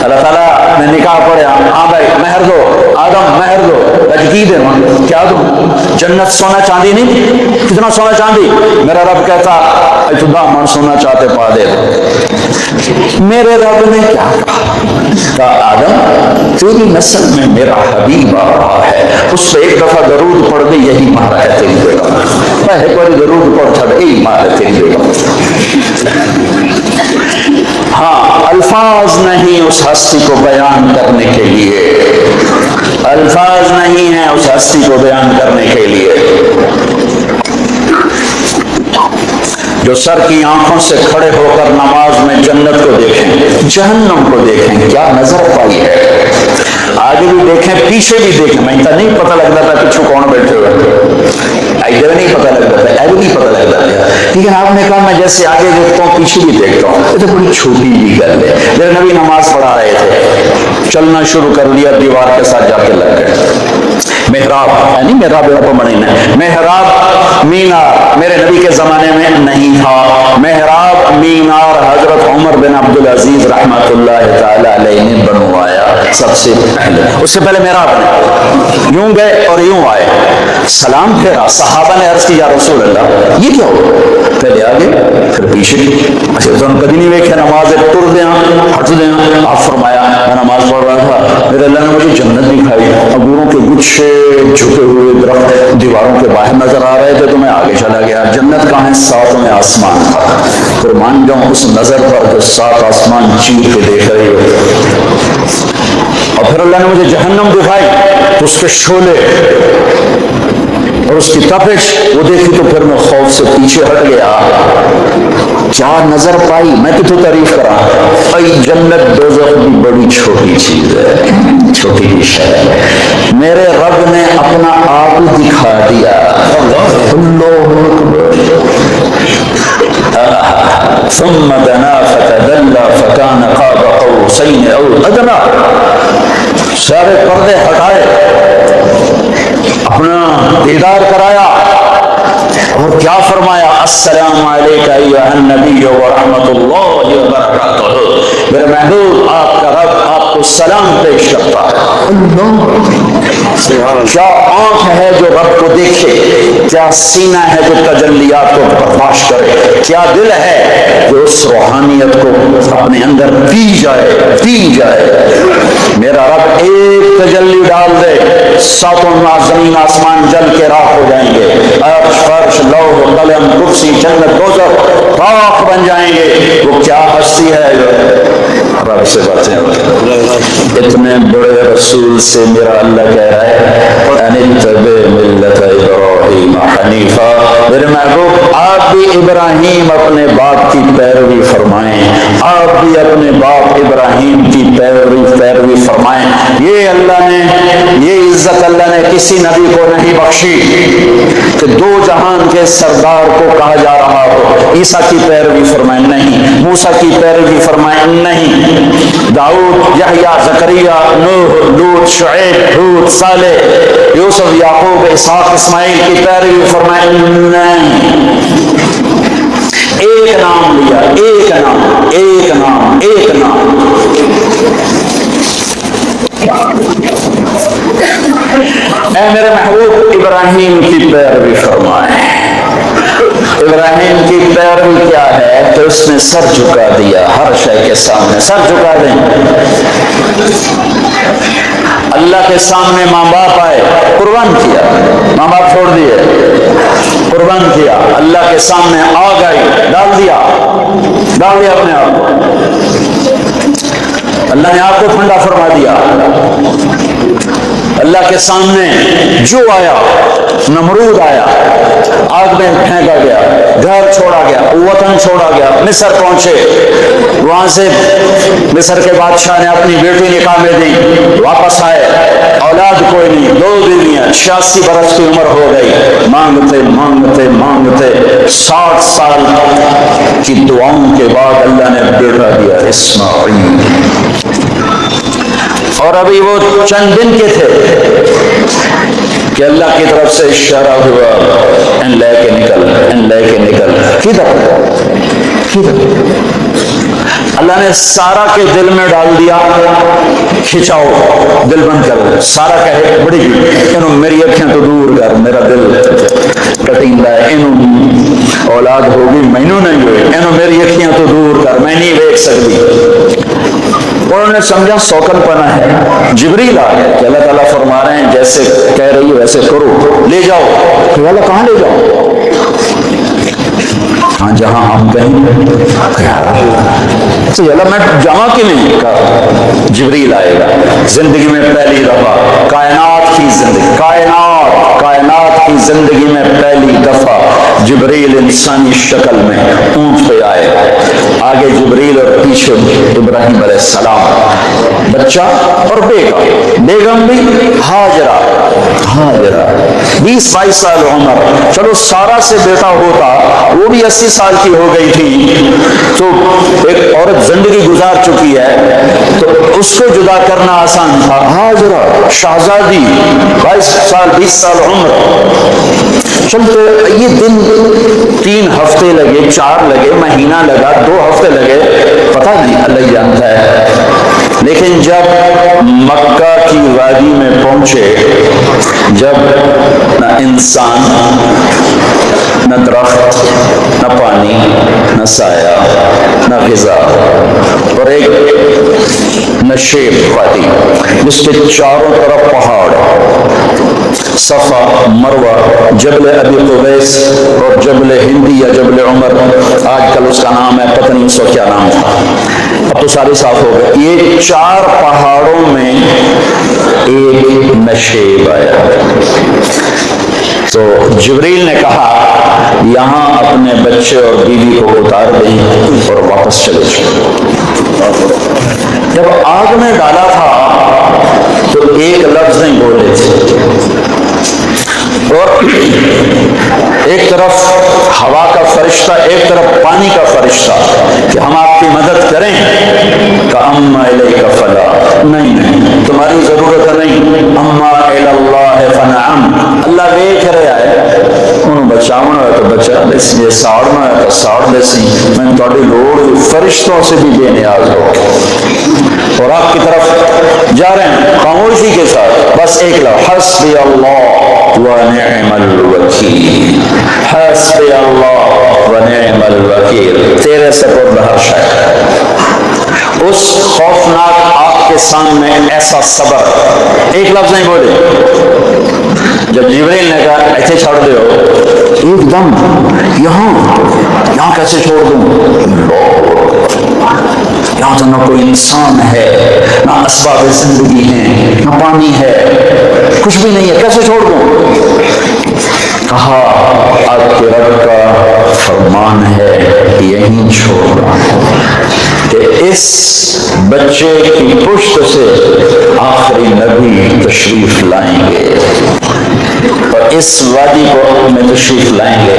اللہ تعالیٰ نے نکاح پڑھا, ہاں بھائی مہر دو, آدم مہر دو, کی دے کیا دوں, جنت سونا چاندی نہیں, کتنا سونا چاندی, میرا رب کہتا تو دامن سونا چاہتے پا دے دو. میرے رب نے کیا کہا, آدم تیری نسل میں میرا حبیب آ رہا ہے, اس پہ ایک دفعہ درود پڑھ دے یہی مارا ہے تیری بیگم, میں ایک بار درود پڑھ چھڑ یہی مارا ہے تیری بیگم. ہاں الفاظ نہیں اس ہستی کو بیان کرنے کے لیے, الفاظ نہیں ہیں اس ہستی کو بیان کرنے کے لیے. جو سر کی آنکھوں سے کھڑے ہو کر نماز میں جنت کو دیکھیں, جہنم کو دیکھیں, کیا نظر پائی ہے. آگے بھی دیکھیں پیچھے بھی دیکھیں, میں تو نہیں پتہ لگتا تھا پیچھے کون بیٹھے ہوئے, ادھر نہیں پتہ لگتا تھا, ادھر نہیں پتہ لگتا تھا, لیکن آپ نے کہا میں جیسے آگے دیکھتا ہوں پیچھے بھی دیکھتا ہوں. یہ تو بڑی چھوٹی جی گل ہے. میرے نبی نماز پڑھا رہے تھے, چلنا شروع کر لیا, دیوار کے ساتھ جا کے لگ گئے. محراب یعنی محراب محراب مینار میرے نبی کے زمانے میں نہیں تھا. محراب مینار حضرت عمر بن عبد العزیز رحمۃ اللہ تعالی علیہ نے بنوایا سب سے پہلے. اس سے پہلے محراب نے یوں گئے اور یوں آئے, سلام پھیرا, صحابہ نے عرض کی یا رسول اللہ یہ کیا ہو, پہلے آگے پھر پیچھے. اچھا تو ہم کبھی نہیں دیکھے نماز ٹر دیں ہٹ دیں. آپ فرمایا میں نماز پڑھ رہا تھا, میرے اللہ نے مجھے جنت دکھائی, انگوروں کے گچھے جھکے ہوئے درخت دیواروں کے باہر نظر آ رہے تھے, تو میں آگے چلا گیا. جنت کہاں ہے, ساتوں میں آسمان تھا. قربان جاؤں اس نظر پر جو 7 آسمان چیر کے دیکھ رہے ہو. اور پھر اللہ نے مجھے جہنم دکھائی تو اس کے شعلے اور اس کی تپش وہ دیکھی تو پھر میں خوف سے پیچھے ہٹ گیا. کیا نظر پائی, میں کتوں تعریف کرا. اے جنت دوزخ بھی بڑی چھوٹی چیز ہے, چھوٹی سی شے ہے. میرے رب نے اپنا آپ دکھا دیا. اللہ ثم دنا فتدلى فكان قاب قوسين او ادنى. سارے پردے ہٹائے, اپنا دیدار کرایا اور کیا فرمایا, السلام علیکہ ایھا النبی ورحمۃ اللہ وبرکاتہ. میرے محبوب آپ کا رب آپ کو سلام پیش کرتا ہے. کیا آنکھ ہے جو رب کو دیکھے, کیا سینہ ہے جو تجلیات کو برداشت کرے, کیا دل ہے جو اس روحانیت کو اپنے اندر پی جائے میرا رب ایک تجلی ڈال دے، ساتوں زمین آسمان جل کے راکھ ہو جائیں گے، عرش فرش لوح قلم کرسی جنت دوزخ راکھ بن جائیں گے۔ وہ کیا ہستی ہے رب سے باتیں اتنے بڑے رسول سے میرا اللہ کہہ رہا ہے انتبہ ملت ابراہیم حنیفہ، میرے محبوب آپ بھی ابراہیم اپنے باپ کی پیروی فرمائیں، آپ بھی اپنے باپ ابراہیم کی پیروی فرمائیں۔ یہ اللہ نے، یہ عزت اللہ نے کسی نبی کو نہیں بخشی کہ دو جہان کے سردار کو کہا جا رہا ہو عیسیٰ کی پیروی فرمائیں نہیں، موسیٰ کی پیروی فرمائیں نہیں، داؤد یحییٰ زکریا نوح لوط شعیب ہود صالح یوسف یعقوب اسحاق اسماعیل کی پیروی فرمائیں نہیں۔ ایک نام لیا، ایک نام، ایک نام، ایک نام۔ اے میرے محبوب ابراہیم کی پیروی فرمائیں۔ ابراہیم کی پیروی کیا ہے کہ اس نے سر جھکا دیا ہر شے کے سامنے، سر جھکا دیں۔ اللہ کے سامنے ماں باپ آئے، قربان کیا، ماں باپ چھوڑ دیے، قربان کیا، اللہ کے سامنے آگ آئی، ڈال دیا اپنے آپ کو، اللہ نے آپ کو ٹھنڈا فرما دیا۔ اللہ کے سامنے جو آیا، نمرود آیا، آگ میں پھینکا گیا، گھر چھوڑا گیا، وطن چھوڑا گیا، مصر پہنچے، وہاں سے مصر کے بادشاہ نے اپنی بیٹی نکاح میں دی، واپس آئے، اولاد کوئی نہیں، 2 بیویاں، 86 برس کی عمر ہو گئی، مانگتے مانگتے مانگتے 60 سال کی دعاؤں کے بعد اللہ نے بیٹا دیا اسماعیل۔ اور ابھی وہ چند دن کے تھے کہ اللہ کی طرف سے اشارہ ہوا ان لے کے نکل کدھر؟ اللہ نے سارا کے دل میں ڈال دیا، کھچاؤ دل بند کر۔ سارا کہے بڑی انہوں میری اکھیں تو دور کر، میرا دل کٹیندا ہے، انہوں اولاد ہوگی مینوں نہیں ہوئی، انہوں میری اکھیں تو دور کر، میں نہیں دیکھ سکتی۔ انہوں نے سمجھا سوکن پنا ہے، جبریل آ گیا کہ اللہ تعالیٰ فرما رہے ہیں جیسے کہہ رہی ہے ویسے کرو، لے جاؤ۔ کہ اللہ کہاں لے جاؤ؟ ہاں جہاں ہم کہیں تو اللہ میں جہاں کی نہیں کہا جبریل آئے گا۔ زندگی میں پہلی دفعہ کائنات کی زندگی میں پہلی دفعہ جبریل انسانی شکل میں اونٹ پہ آئے، آگے جبریل اور پیچھے ابراہیم علیہ السلام، بچہ اور بیگم بھی ہاجرہ 20-22 سال عمر۔ چلو سارا سے بیٹا ہوتا، وہ بھی 80 سال کی ہو گئی تھی، تو ایک عورت زندگی گزار چکی ہے تو اس کو جدا کرنا آسان تھا۔ ہاجرہ شہزادی 22 سال 20 سال عمر، چلتے یہ دن 3 ہفتے لگے، 4 لگے، مہینہ لگا، 2 ہفتے لگے، پتہ نہیں، اللہ جانتا ہے۔ لیکن جب مکہ کی وادی میں پہنچے، جب نہ انسان، نہ درخت، نہ پانی، نہ سایہ، نہ غذا، اور ایک نشیب وادی جس کے چاروں طرف پہاڑ، صفا، مروہ، جبل ابی قبیس اور جبل ہندی یا جبل عمر، آج کل اس کا نام ہے، پتہ نہیں اس کو کیا نام تھا، اب تو سارے صاف ہو گئے۔ یہ 4 پہاڑوں میں ایک نشیب آیا۔ تو جبریل نے کہا یہاں اپنے بچے اور بیوی کو اتار دیں اور واپس چلے جائیں۔ جب آگ میں ڈالا تھا تو ایک لفظ نہیں بولے تھے، اور ایک طرف ہوا کا فرشتہ، ایک طرف پانی کا فرشتہ کہ ہم آپ کی مدد کریں، اما الیک فلا، نہیں تمہاری ضرورت نہیں، اما الی اللہ فنعم، اللہ دیکھ رہا ہے، انہوں بچاؤنا ہے تو بچا دے سی، یہ ساڑنا ہے تو ساڑ دے سی، میں تھوڑی لوڑ فرشتوں سے بھی بے نیاز ہو، اور آپ کی طرف جا رہے ہیں خاموشی کے ساتھ، بس ایک لفظ حسبی اللہ ونعم الوکیل، حسبی اللہ ونعم الوکیل، تیرے سپرد ہر شے۔ اس خوفناک آگ کے سامنے ایسا صبر، ایک لفظ نہیں بولے۔ جب جبریل نے کہا ایسے چھوڑ دے ہو، ایک دم یہاں کیسے چھوڑ دوں؟ یہاں تو نہ کوئی انسان ہے، نہ اسباب زندگی ہیں، نہ پانی ہے، کچھ بھی نہیں ہے، کیسے چھوڑ دوں؟ کہا آپ کے رب کا فرمان ہے یہیں چھوڑ رہا ہوں کہ اس بچے کی پشت سے آخری نبی تشریف لائیں گے اور اس وادی کو میں تشریف لائیں گے۔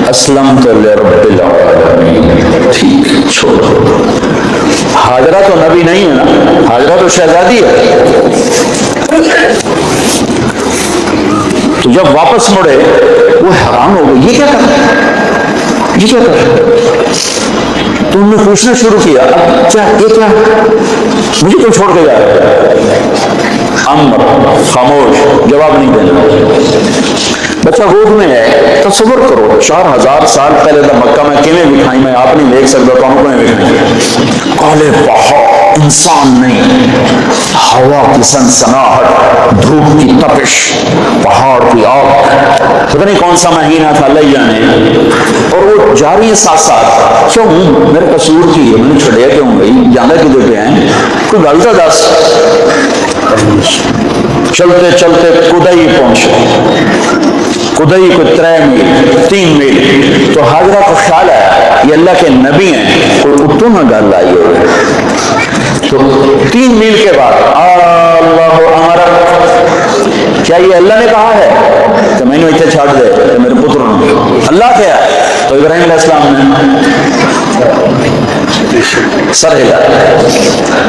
اسلمت لرب العالمین، ٹھیک چھوڑو۔ ہاجرہ تو نبی نہیں ہے نا، ہاجرہ تو شہزادی ہے۔ تو جب واپس مڑے وہ حیران ہو گئی، یہ کیا کر رہا ہے، یہ کیا کر رہا ہے؟ تو انہوں نے پوچھنا شروع کیا، اب کیا یہ کیا، مجھے کیوں چھوڑ کے جا رہا ہے؟ امر خاموش، جواب نہیں دینا۔ بچہ گود میں ہے، تصور کرو 4000 سال پہلے تو مکہ میں کیویں بکھائی میں آپ نہیں دیکھ سکتا، تو ہم کو نہیں بکھائی، کالے پہاڑ، انسان نہیں، ہوا کی سنسناہٹ، دھوپ کی تپش، پہاڑ کی آگ، پتہ نہیں کون سا مہینہ تھا اللہ جانے، اور وہ جاری ساتھ ساتھ۔ کیوں میرے قصور کی ہے، میں نے چھڑیا کیوں گئی، جانا کدھر پہ ہیں، کوئی گل تو دس۔ چلتے چلتے کدئی پہنچے، کدئی کو 3 میل 3 میل، تو حاجرہ کو خیال آیا یہ اللہ کے نبی ہیں، کوئی اتو نہ گل آئی ہو۔ تو 3 میل کے بعد اللہ امرک، کیا یہ اللہ نے کہا ہے کہ میں نے اتنے چھاڑ دے کہ میرے پتر نے؟ اللہ کیا ہے؟ تو ابراہیم علیہ السلام نے سر ہلا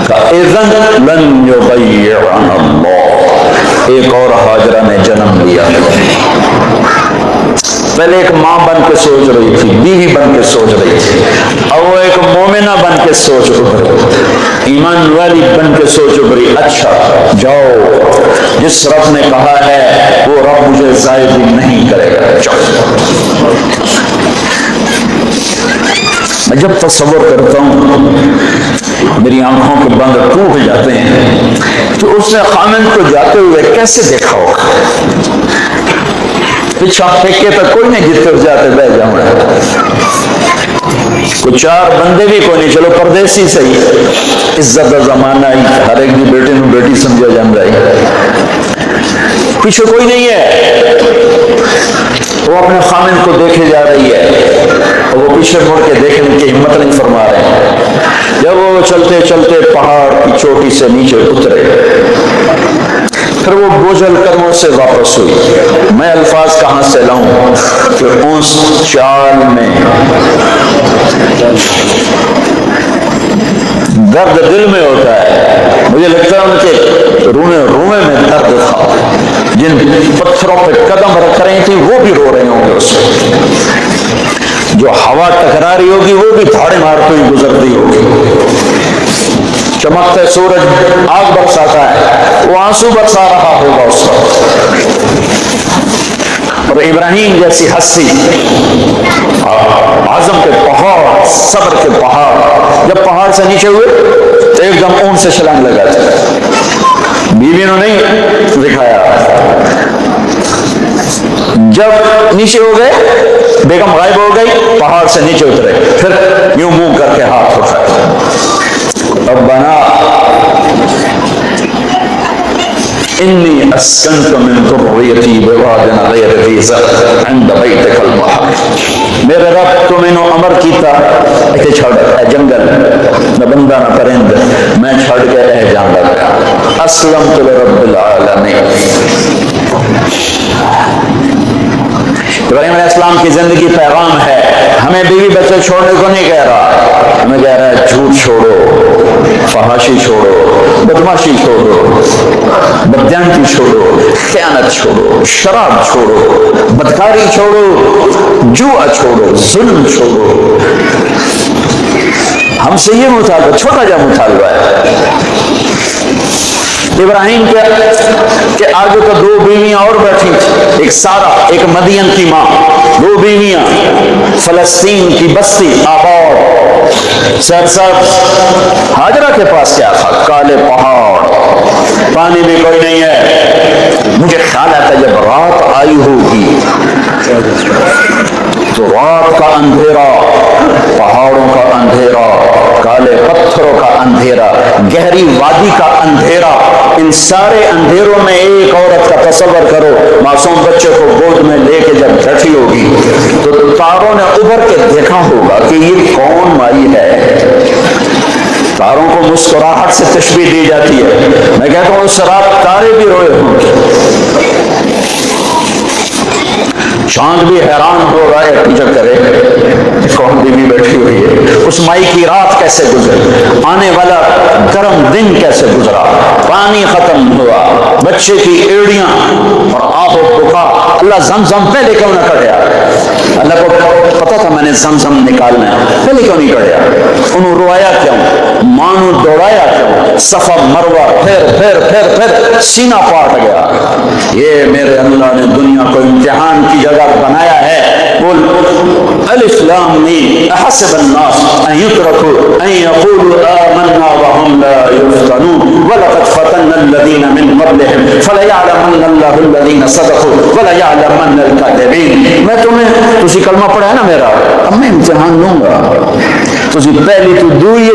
کہا اذن لن یضیعنا اللہ۔ ایک اور ہاجرہ نے جنم لیا، پہلے ایک ماں بن کے سوچ رہی تھی، بیوی بن کے سوچ رہی تھی، اب وہ ایک مومنہ بن کے سوچ ابھری، ایمان والی بن کے سوچ ابھری۔ اچھا جاؤ، جس رب نے کہا ہے وہ رب مجھے ضائع بھی نہیں کرے گا، جاؤ۔ میں جب تصور کرتا ہوں میری آنکھوں کے بند ٹوٹ جاتے ہیں، تو اس نے خامن کو جاتے ہوئے کیسے دیکھا ہوگا؟ پیچھا پھینکے تو کوئی نہیں، جتنے جاتے بہ جاؤں گا، کوئی 4 بندے بھی کوئی نہیں، چلو پردیسی صحیح، عزت کا زمانہ ہی، ہر ایک دی بیٹے نو بیٹی سمجھا جاتا ہے، پیچھے کوئی نہیں ہے، وہ اپنے خامن کو دیکھے جا رہی ہے، اور وہ پیچھے مڑ کے دیکھنے کی ہمت نہیں فرما رہے ہیں۔ جب وہ چلتے چلتے پہاڑ کی چوٹی سے نیچے اترے، پھر وہ بوجھل قدموں سے واپس ہوئی۔ میں الفاظ کہاں سے لاؤں کہ اس چال میں درد دل میں ہوتا ہے، مجھے لگتا ہے ان کے رونے میں درد تھا، جن پتھروں پہ قدم رکھ رہی تھی وہ بھی رو رہے ہوں گے، اس جو ہوا ٹکرا رہی ہوگی وہ بھی دھاڑے مارتے ہوئی گزرتی ہوگی، چمکتے سورج آگ برساتا ہے، وہ آنسو برسا رہا ہوگا اس وقت۔ اور ابراہیم جیسی ہستی، عزم کے پہاڑ، صبر کے پہاڑ، جب پہاڑ سے نیچے ہوئے تو ایک دم اون سے چھلانگ لگاتے، بیوی نے نہیں دکھایا، جب نیچے ہو گئے بیگم غائب ہو گئی، پہاڑ سے نیچے اترے، پھر یوں منہ کر کے ہاتھ اٹھائے، ربنا انی اسکنت من ذریتی بواد غیر ذی زرع عند بیتک المحرم، میرے رب تو میں نے امر کیتا ایتھے چھڑ اے جنگل نہ بندہ نہ پرند، میں چھڑ کے رہ جان لگا، اسلمت لرب العالمین۔ ابراہیم علیہ السلام کی زندگی پیغام ہے، ہمیں بیوی بچے چھوڑنے کو نہیں کہہ رہا، ہمیں کہہ رہا ہے جھوٹ چھوڑو، فحاشی چھوڑو، بدماشی چھوڑو، بددیانتی چھوڑو، خیانت چھوڑو، شراب چھوڑو، بدکاری چھوڑو، جوا چھوڑو، ظلم چھوڑو۔ ہم سے یہ مطالبہ، چھوٹا جا مطالبہ ہے، ابراہیم کے آگے تو 2 بیویاں اور بیٹھی تھیں، ایک سارا، ایک مدین کی ماں، 2 بیویاں، فلسطین کی بستی آباد، سرسبز۔ ہاجرہ کے پاس کیا تھا؟ کالے پہاڑ، پانی بھی کوئی نہیں ہے۔ مجھے خیال آتا جب رات آئی ہوگی تو رات کا اندھیرا، پہاڑوں کا اندھیرا، کالے پتھروں کا اندھیرا، گہری وادی کا اندھیرا، ان سارے اندھیروں میں ایک عورت کا تصور کرو، معصوم بچے کو گود میں لے کے جب بیٹھی ہوگی تو تاروں نے ابھر کے دیکھا ہوگا کہ یہ کون مائی ہے۔ تاروں کو مسکراہٹ سے تشبیہ دی جاتی ہے، میں کہتا ہوں اس رات تارے بھی روئے ہوں گے، چاند بھی حیران ہو رہا ہے کہ کرے کون بیوی بیٹھی ہوئی ہے، اس مائی کی رات کیسے گزری، آنے والا گرم دن کیسے گزرا، پانی ختم ہوا، بچے کی ایڑیاں اور آہ و بکا۔ اللہ زمزم پہلے کیوں نہ کڑیا؟ اللہ کو پتا تھا میں نے زمزم نکالنا ہے، پہلے کیوں نہیں کڑیا؟ انہوں روایا کیوں؟ مانو دوڑایا کیوں؟ صفا مروہ پھر سینہ پاٹ گیا۔ یہ میرے اللہ نے دنیا کو امتحان کی جگہ بنایا ہے۔ قل الف لام میم احسب الناس ان يتركوا ان يقولوا آمنا وهم لا يفتنون ولقد فتنا الذين من قبلهم فليعلمن الله الذين صدقوا وليعلمن الكاذبين۔ میں تمہیں، تسی کلمہ پڑھا ہے نا میرا، اب میں امتحان لوں گا، تسی پہلی تو دو یہ